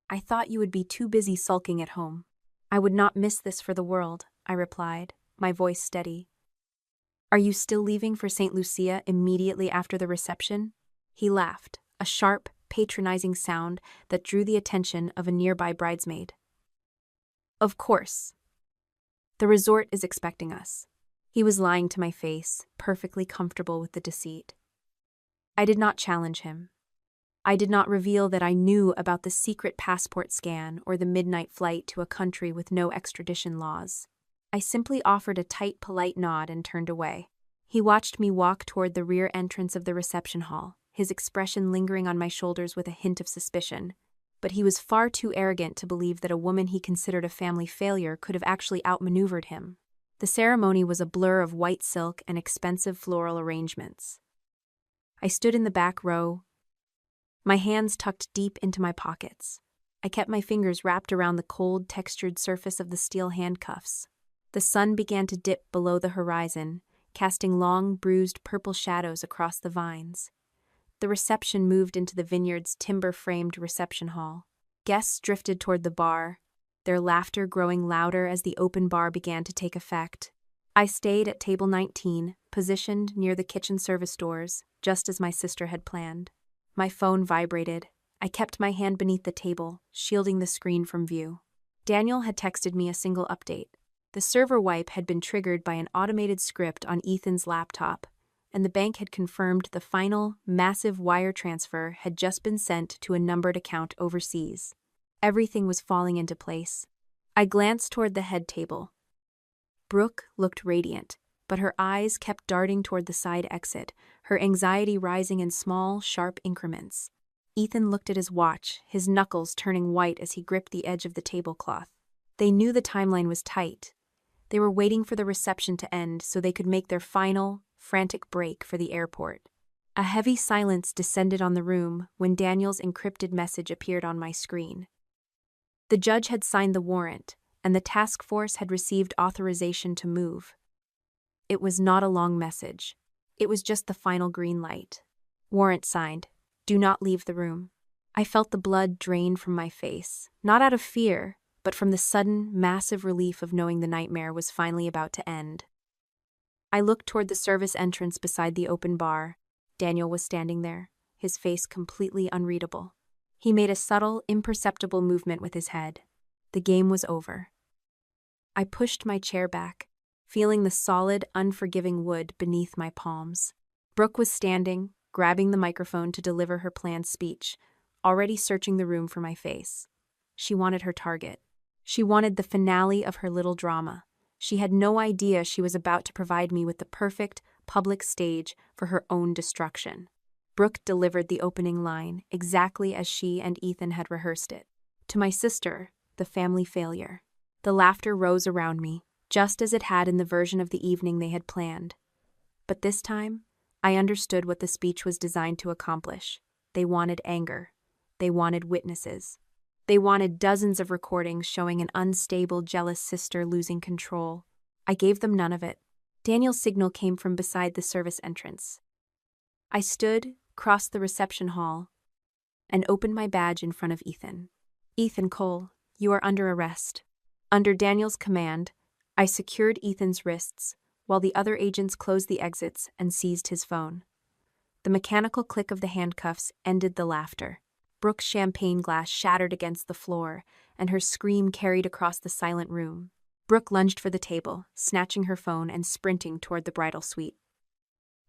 I thought you would be too busy sulking at home." "I would not miss this for the world," I replied, my voice steady. "Are you still leaving for St. Lucia immediately after the reception?" He laughed, a sharp, patronizing sound that drew the attention of a nearby bridesmaid. "Of course. The resort is expecting us." He was lying to my face, perfectly comfortable with the deceit. I did not challenge him. I did not reveal that I knew about the secret passport scan or the midnight flight to a country with no extradition laws. I simply offered a tight, polite nod and turned away. He watched me walk toward the rear entrance of the reception hall, his expression lingering on my shoulders with a hint of suspicion. But he was far too arrogant to believe that a woman he considered a family failure could have actually outmaneuvered him. The ceremony was a blur of white silk and expensive floral arrangements. I stood in the back row, my hands tucked deep into my pockets. I kept my fingers wrapped around the cold, textured surface of the steel handcuffs. The sun began to dip below the horizon, casting long, bruised purple shadows across the vines. The reception moved into the vineyard's timber-framed reception hall. Guests drifted toward the bar, their laughter growing louder as the open bar began to take effect. I stayed at table 19, positioned near the kitchen service doors, just as my sister had planned. My phone vibrated. I kept my hand beneath the table, shielding the screen from view. Daniel had texted me a single update. The server wipe had been triggered by an automated script on Ethan's laptop, and the bank had confirmed the final, massive wire transfer had just been sent to a numbered account overseas. Everything was falling into place. I glanced toward the head table. Brooke looked radiant, but her eyes kept darting toward the side exit, her anxiety rising in small, sharp increments. Ethan looked at his watch, his knuckles turning white as he gripped the edge of the tablecloth. They knew the timeline was tight. They were waiting for the reception to end so they could make their final, frantic break for the airport. A heavy silence descended on the room when Daniel's encrypted message appeared on my screen. The judge had signed the warrant, and the task force had received authorization to move. It was not a long message. It was just the final green light. Warrant signed. Do not leave the room. I felt the blood drain from my face, not out of fear, but from the sudden, massive relief of knowing the nightmare was finally about to end. I looked toward the service entrance beside the open bar. Daniel was standing there, his face completely unreadable. He made a subtle, imperceptible movement with his head. The game was over. I pushed my chair back, feeling the solid, unforgiving wood beneath my palms. Brooke was standing, grabbing the microphone to deliver her planned speech, already searching the room for my face. She wanted her target. She wanted the finale of her little drama. She had no idea she was about to provide me with the perfect, public stage for her own destruction. Brooke delivered the opening line, exactly as she and Ethan had rehearsed it. To my sister, the family failure. The laughter rose around me, just as it had in the version of the evening they had planned. But this time, I understood what the speech was designed to accomplish. They wanted anger. They wanted witnesses. They wanted dozens of recordings showing an unstable, jealous sister losing control. I gave them none of it. Daniel's signal came from beside the service entrance. I stood, crossed the reception hall, and opened my badge in front of Ethan. "Ethan Cole, you are under arrest." Under Daniel's command, I secured Ethan's wrists, while the other agents closed the exits and seized his phone. The mechanical click of the handcuffs ended the laughter. Brooke's champagne glass shattered against the floor, and her scream carried across the silent room. Brooke lunged for the table, snatching her phone and sprinting toward the bridal suite.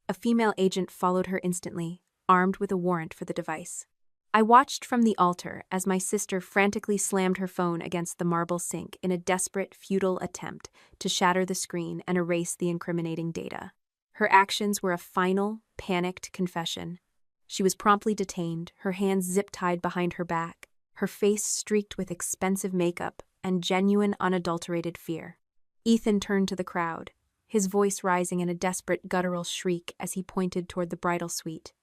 A female agent followed her instantly, armed with a warrant for the device. I watched from the altar as my sister frantically slammed her phone against the marble sink in a desperate, futile attempt to shatter the screen and erase the incriminating data. Her actions were a final, panicked confession. She was promptly detained, her hands zip-tied behind her back, her face streaked with expensive makeup and genuine, unadulterated fear. Ethan turned to the crowd, his voice rising in a desperate, guttural shriek as he pointed toward the bridal suite.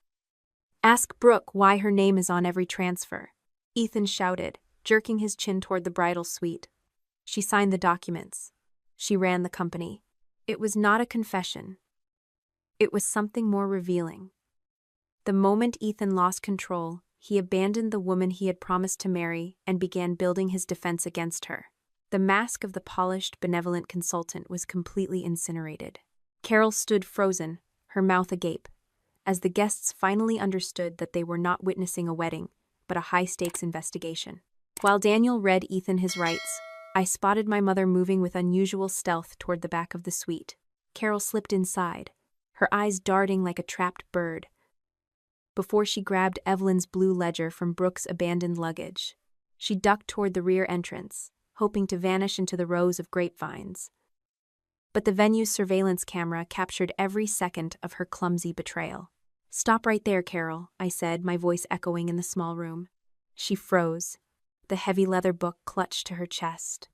"Ask Brooke why her name is on every transfer," Ethan shouted, jerking his chin toward the bridal suite. "She signed the documents. She ran the company." It was not a confession. It was something more revealing. The moment Ethan lost control, he abandoned the woman he had promised to marry and began building his defense against her. The mask of the polished, benevolent consultant was completely incinerated. Carol stood frozen, her mouth agape, as the guests finally understood that they were not witnessing a wedding, but a high-stakes investigation. While Daniel read Ethan his rights, I spotted my mother moving with unusual stealth toward the back of the suite. Carol slipped inside, her eyes darting like a trapped bird, before she grabbed Evelyn's blue ledger from Brooke's abandoned luggage. She ducked toward the rear entrance, hoping to vanish into the rows of grapevines. But the venue's surveillance camera captured every second of her clumsy betrayal. "Stop right there, Carol," I said, my voice echoing in the small room. She froze, the heavy leather book clutched to her chest.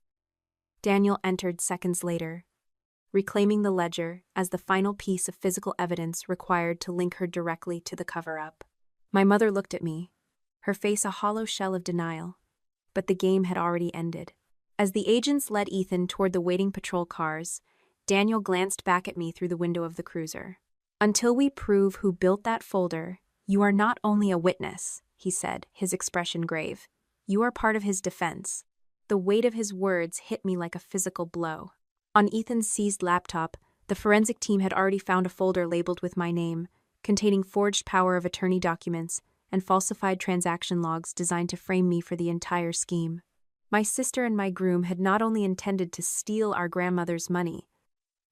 Daniel entered seconds later, reclaiming the ledger as the final piece of physical evidence required to link her directly to the cover-up. My mother looked at me, her face a hollow shell of denial, but the game had already ended. As the agents led Ethan toward the waiting patrol cars, Daniel glanced back at me through the window of the cruiser. "Until we prove who built that folder, you are not only a witness," he said, his expression grave. "You are part of his defense." The weight of his words hit me like a physical blow. On Ethan's seized laptop, the forensic team had already found a folder labeled with my name, containing forged power of attorney documents and falsified transaction logs designed to frame me for the entire scheme. My sister and my groom had not only intended to steal our grandmother's money,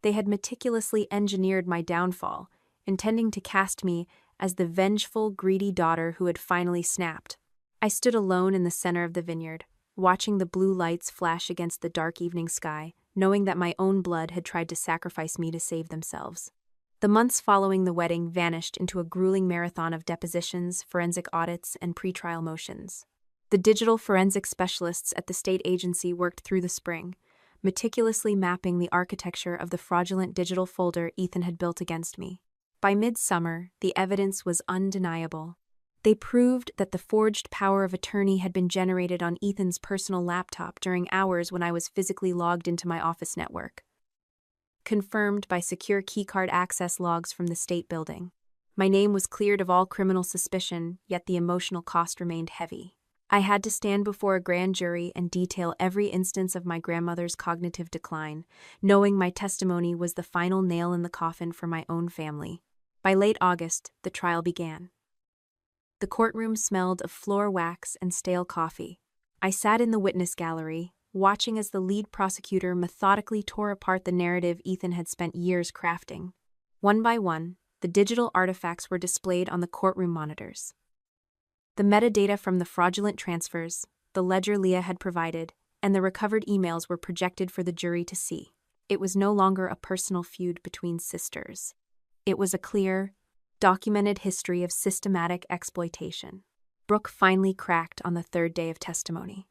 they had meticulously engineered my downfall, intending to cast me as the vengeful, greedy daughter who had finally snapped. I stood alone in the center of the vineyard, watching the blue lights flash against the dark evening sky, knowing that my own blood had tried to sacrifice me to save themselves. The months following the wedding vanished into a grueling marathon of depositions, forensic audits, and pretrial motions. The digital forensic specialists at the state agency worked through the spring, meticulously mapping the architecture of the fraudulent digital folder Ethan had built against me. By midsummer, the evidence was undeniable. They proved that the forged power of attorney had been generated on Ethan's personal laptop during hours when I was physically logged into my office network. Confirmed by secure keycard access logs from the state building. My name was cleared of all criminal suspicion, yet the emotional cost remained heavy. I had to stand before a grand jury and detail every instance of my grandmother's cognitive decline, knowing my testimony was the final nail in the coffin for my own family. By late August, the trial began. The courtroom smelled of floor wax and stale coffee. I sat in the witness gallery, watching as the lead prosecutor methodically tore apart the narrative Ethan had spent years crafting. One by one, the digital artifacts were displayed on the courtroom monitors. The metadata from the fraudulent transfers, the ledger Leah had provided, and the recovered emails were projected for the jury to see. It was no longer a personal feud between sisters. It was a clear, documented history of systematic exploitation. Brooke finally cracked on the third day of testimony.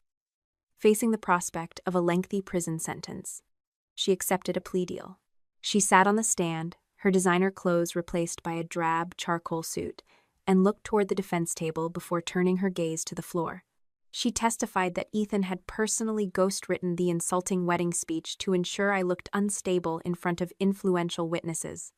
Facing the prospect of a lengthy prison sentence, she accepted a plea deal. She sat on the stand, her designer clothes replaced by a drab charcoal suit, and looked toward the defense table before turning her gaze to the floor. She testified that Ethan had personally ghostwritten the insulting wedding speech to ensure I looked unstable in front of influential witnesses.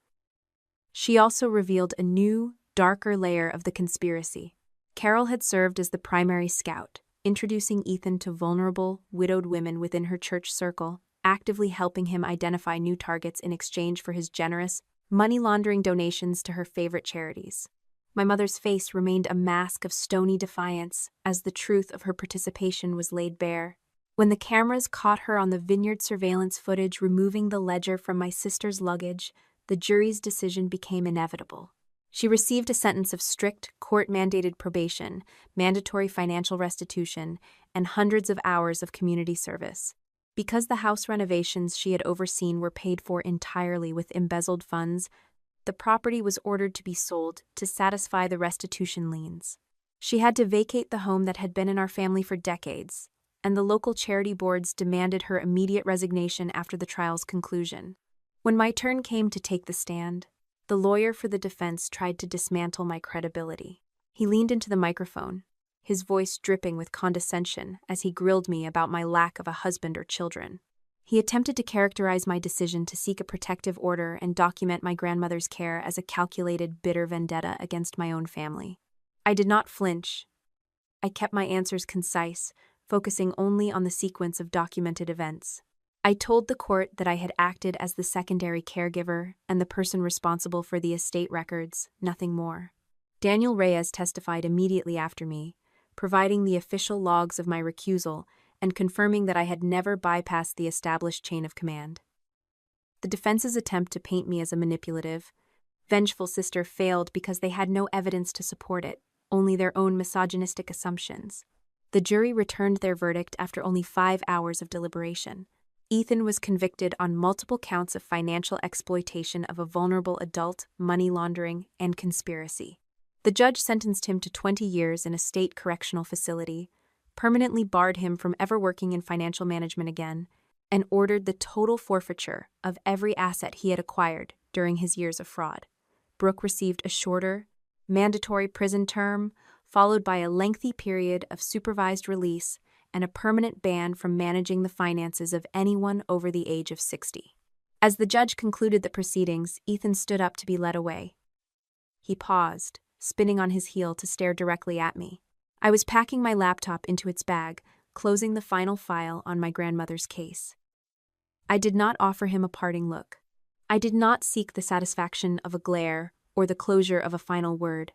She also revealed a new, darker layer of the conspiracy. Carol had served as the primary scout, introducing Ethan to vulnerable, widowed women within her church circle, actively helping him identify new targets in exchange for his generous, money-laundering donations to her favorite charities. My mother's face remained a mask of stony defiance as the truth of her participation was laid bare. When the cameras caught her on the vineyard surveillance footage removing the ledger from my sister's luggage, the jury's decision became inevitable. She received a sentence of strict, court-mandated probation, mandatory financial restitution, and hundreds of hours of community service. Because the house renovations she had overseen were paid for entirely with embezzled funds, the property was ordered to be sold to satisfy the restitution liens. She had to vacate the home that had been in our family for decades, and the local charity boards demanded her immediate resignation after the trial's conclusion. When my turn came to take the stand, the lawyer for the defense tried to dismantle my credibility. He leaned into the microphone, his voice dripping with condescension as he grilled me about my lack of a husband or children. He attempted to characterize my decision to seek a protective order and document my grandmother's care as a calculated, bitter vendetta against my own family. I did not flinch. I kept my answers concise, focusing only on the sequence of documented events. I told the court that I had acted as the secondary caregiver and the person responsible for the estate records, nothing more. Daniel Reyes testified immediately after me, providing the official logs of my recusal and confirming that I had never bypassed the established chain of command. The defense's attempt to paint me as a manipulative, vengeful sister failed because they had no evidence to support it, only their own misogynistic assumptions. The jury returned their verdict after only 5 hours of deliberation. Ethan was convicted on multiple counts of financial exploitation of a vulnerable adult, money laundering, and conspiracy. The judge sentenced him to 20 years in a state correctional facility, permanently barred him from ever working in financial management again, and ordered the total forfeiture of every asset he had acquired during his years of fraud. Brooke received a shorter, mandatory prison term, followed by a lengthy period of supervised release and a permanent ban from managing the finances of anyone over the age of 60. As the judge concluded the proceedings, Ethan stood up to be led away. He paused, spinning on his heel to stare directly at me. I was packing my laptop into its bag, closing the final file on my grandmother's case. I did not offer him a parting look. I did not seek the satisfaction of a glare or the closure of a final word.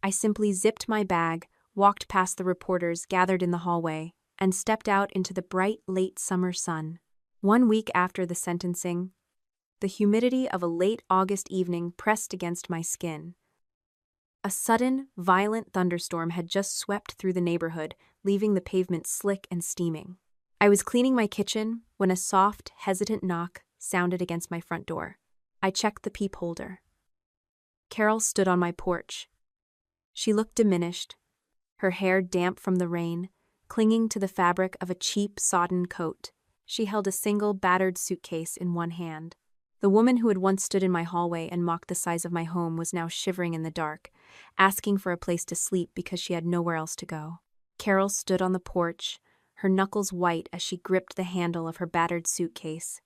I simply zipped my bag, walked past the reporters gathered in the hallway, and stepped out into the bright, late summer sun. 1 week after the sentencing, the humidity of a late August evening pressed against my skin. A sudden, violent thunderstorm had just swept through the neighborhood, leaving the pavement slick and steaming. I was cleaning my kitchen when a soft, hesitant knock sounded against my front door. I checked the peep holder. Carol stood on my porch. She looked diminished, her hair damp from the rain, clinging to the fabric of a cheap, sodden coat. She held a single, battered suitcase in one hand. The woman who had once stood in my hallway and mocked the size of my home was now shivering in the dark, asking for a place to sleep because she had nowhere else to go. Carol stood on the porch, her knuckles white as she gripped the handle of her battered suitcase.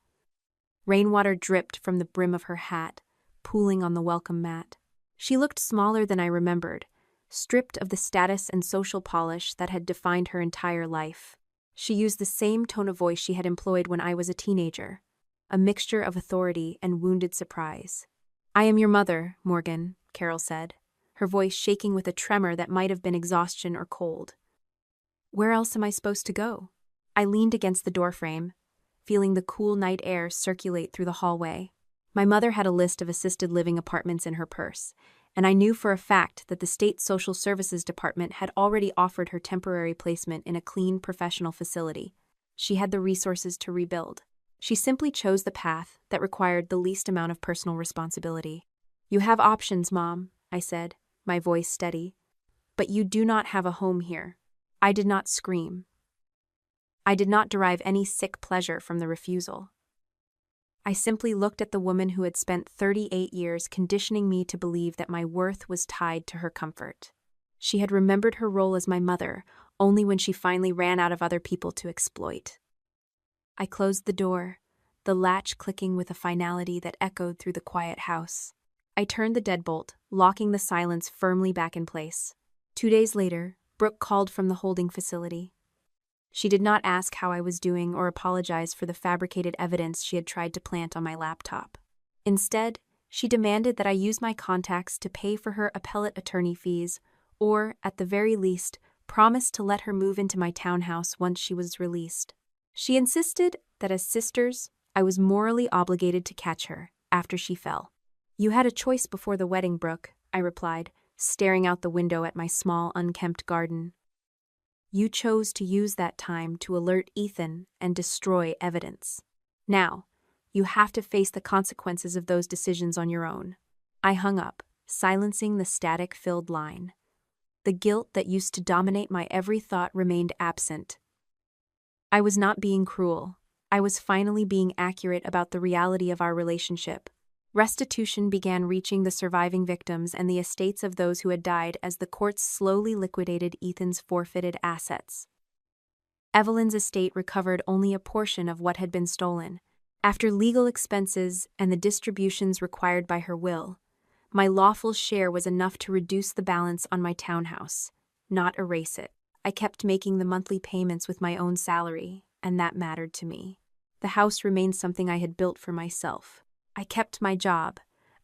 Rainwater dripped from the brim of her hat, pooling on the welcome mat. She looked smaller than I remembered, stripped of the status and social polish that had defined her entire life. She used the same tone of voice she had employed when I was a teenager, a mixture of authority and wounded surprise. "I am your mother, Morgan," Carol said, her voice shaking with a tremor that might have been exhaustion or cold. "Where else am I supposed to go?" I leaned against the doorframe, feeling the cool night air circulate through the hallway. My mother had a list of assisted living apartments in her purse, and I knew for a fact that the State Social Services Department had already offered her temporary placement in a clean, professional facility. She had the resources to rebuild. She simply chose the path that required the least amount of personal responsibility. "You have options, Mom," I said, my voice steady. "But you do not have a home here." I did not scream. I did not derive any sick pleasure from the refusal. I simply looked at the woman who had spent 38 years conditioning me to believe that my worth was tied to her comfort. She had remembered her role as my mother only when she finally ran out of other people to exploit. I closed the door, the latch clicking with a finality that echoed through the quiet house. I turned the deadbolt, locking the silence firmly back in place. 2 days later, Brooke called from the holding facility. She did not ask how I was doing or apologize for the fabricated evidence she had tried to plant on my laptop. Instead, she demanded that I use my contacts to pay for her appellate attorney fees, or, at the very least, promise to let her move into my townhouse once she was released. She insisted that as sisters, I was morally obligated to catch her after she fell. "You had a choice before the wedding, Brooke," I replied, staring out the window at my small, unkempt garden. "You chose to use that time to alert Ethan and destroy evidence. Now, you have to face the consequences of those decisions on your own." I hung up, silencing the static-filled line. The guilt that used to dominate my every thought remained absent. I was not being cruel. I was finally being accurate about the reality of our relationship. Restitution began reaching the surviving victims and the estates of those who had died as the courts slowly liquidated Ethan's forfeited assets. Evelyn's estate recovered only a portion of what had been stolen. After legal expenses and the distributions required by her will, my lawful share was enough to reduce the balance on my townhouse, not erase it. I kept making the monthly payments with my own salary, and that mattered to me. The house remained something I had built for myself. I kept my job,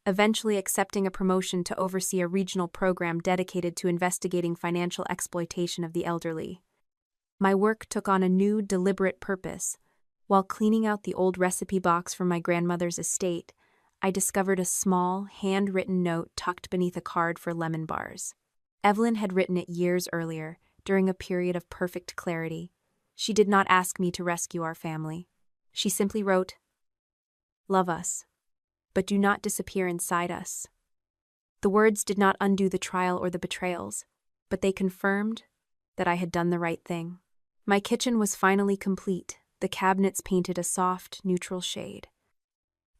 eventually accepting a promotion to oversee a regional program dedicated to investigating financial exploitation of the elderly. My work took on a new, deliberate purpose. While cleaning out the old recipe box from my grandmother's estate, I discovered a small, handwritten note tucked beneath a card for lemon bars. Evelyn had written it years earlier, during a period of perfect clarity. She did not ask me to rescue our family. She simply wrote, "Love us, but do not disappear inside us." The words did not undo the trial or the betrayals, but they confirmed that I had done the right thing. My kitchen was finally complete, the cabinets painted a soft, neutral shade.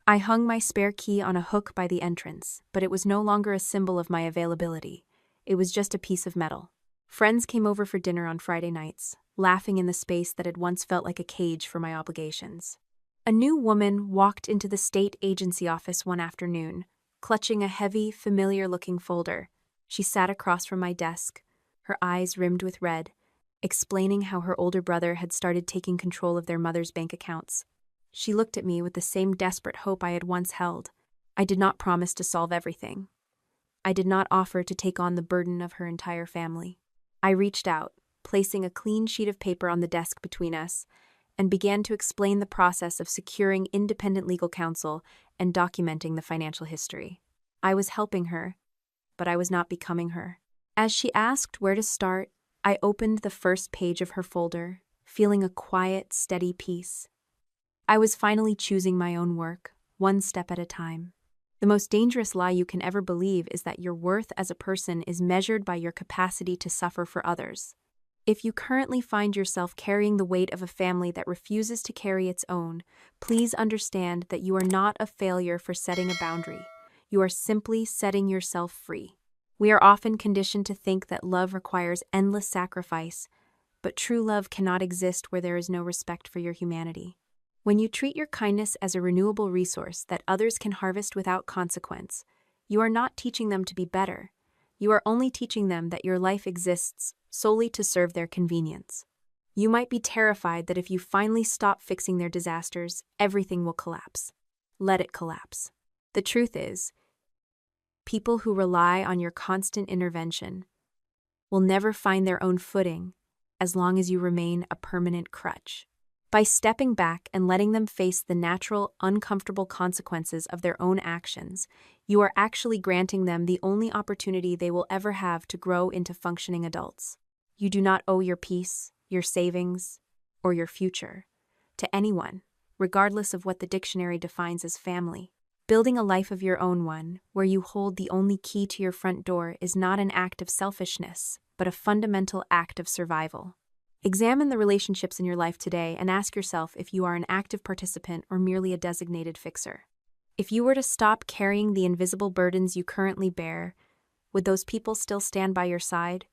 I hung my spare key on a hook by the entrance, but it was no longer a symbol of my availability. It was just a piece of metal. Friends came over for dinner on Friday nights, laughing in the space that had once felt like a cage for my obligations. A new woman walked into the state agency office one afternoon, clutching a heavy, familiar-looking folder. She sat across from my desk, her eyes rimmed with red, explaining how her older brother had started taking control of their mother's bank accounts. She looked at me with the same desperate hope I had once held. I did not promise to solve everything. I did not offer to take on the burden of her entire family. I reached out, placing a clean sheet of paper on the desk between us, and began to explain the process of securing independent legal counsel and documenting the financial history. I was helping her, but I was not becoming her. As she asked where to start, I opened the first page of her folder, feeling a quiet, steady peace. I was finally choosing my own work, one step at a time. The most dangerous lie you can ever believe is that your worth as a person is measured by your capacity to suffer for others. If you currently find yourself carrying the weight of a family that refuses to carry its own, please understand that you are not a failure for setting a boundary. You are simply setting yourself free. We are often conditioned to think that love requires endless sacrifice, but true love cannot exist where there is no respect for your humanity. When you treat your kindness as a renewable resource that others can harvest without consequence, you are not teaching them to be better. You are only teaching them that your life exists solely to serve their convenience. You might be terrified that if you finally stop fixing their disasters, everything will collapse. Let it collapse. The truth is, people who rely on your constant intervention will never find their own footing as long as you remain a permanent crutch. By stepping back and letting them face the natural, uncomfortable consequences of their own actions, you are actually granting them the only opportunity they will ever have to grow into functioning adults. You do not owe your peace, your savings, or your future to anyone, regardless of what the dictionary defines as family. Building a life of your own one, where you hold the only key to your front door, is not an act of selfishness, but a fundamental act of survival. Examine the relationships in your life today and ask yourself if you are an active participant or merely a designated fixer. If you were to stop carrying the invisible burdens you currently bear, would those people still stand by your side,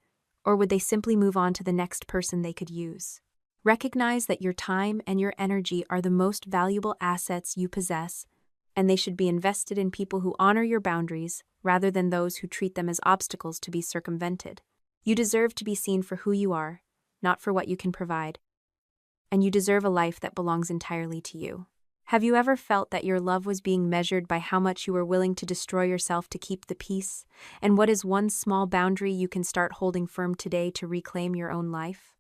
or would they simply move on to the next person they could use? Recognize that your time and your energy are the most valuable assets you possess, and they should be invested in people who honor your boundaries rather than those who treat them as obstacles to be circumvented. You deserve to be seen for who you are, not for what you can provide. and you deserve a life that belongs entirely to you. Have you ever felt that your love was being measured by how much you were willing to destroy yourself to keep the peace? And what is one small boundary you can start holding firm today to reclaim your own life?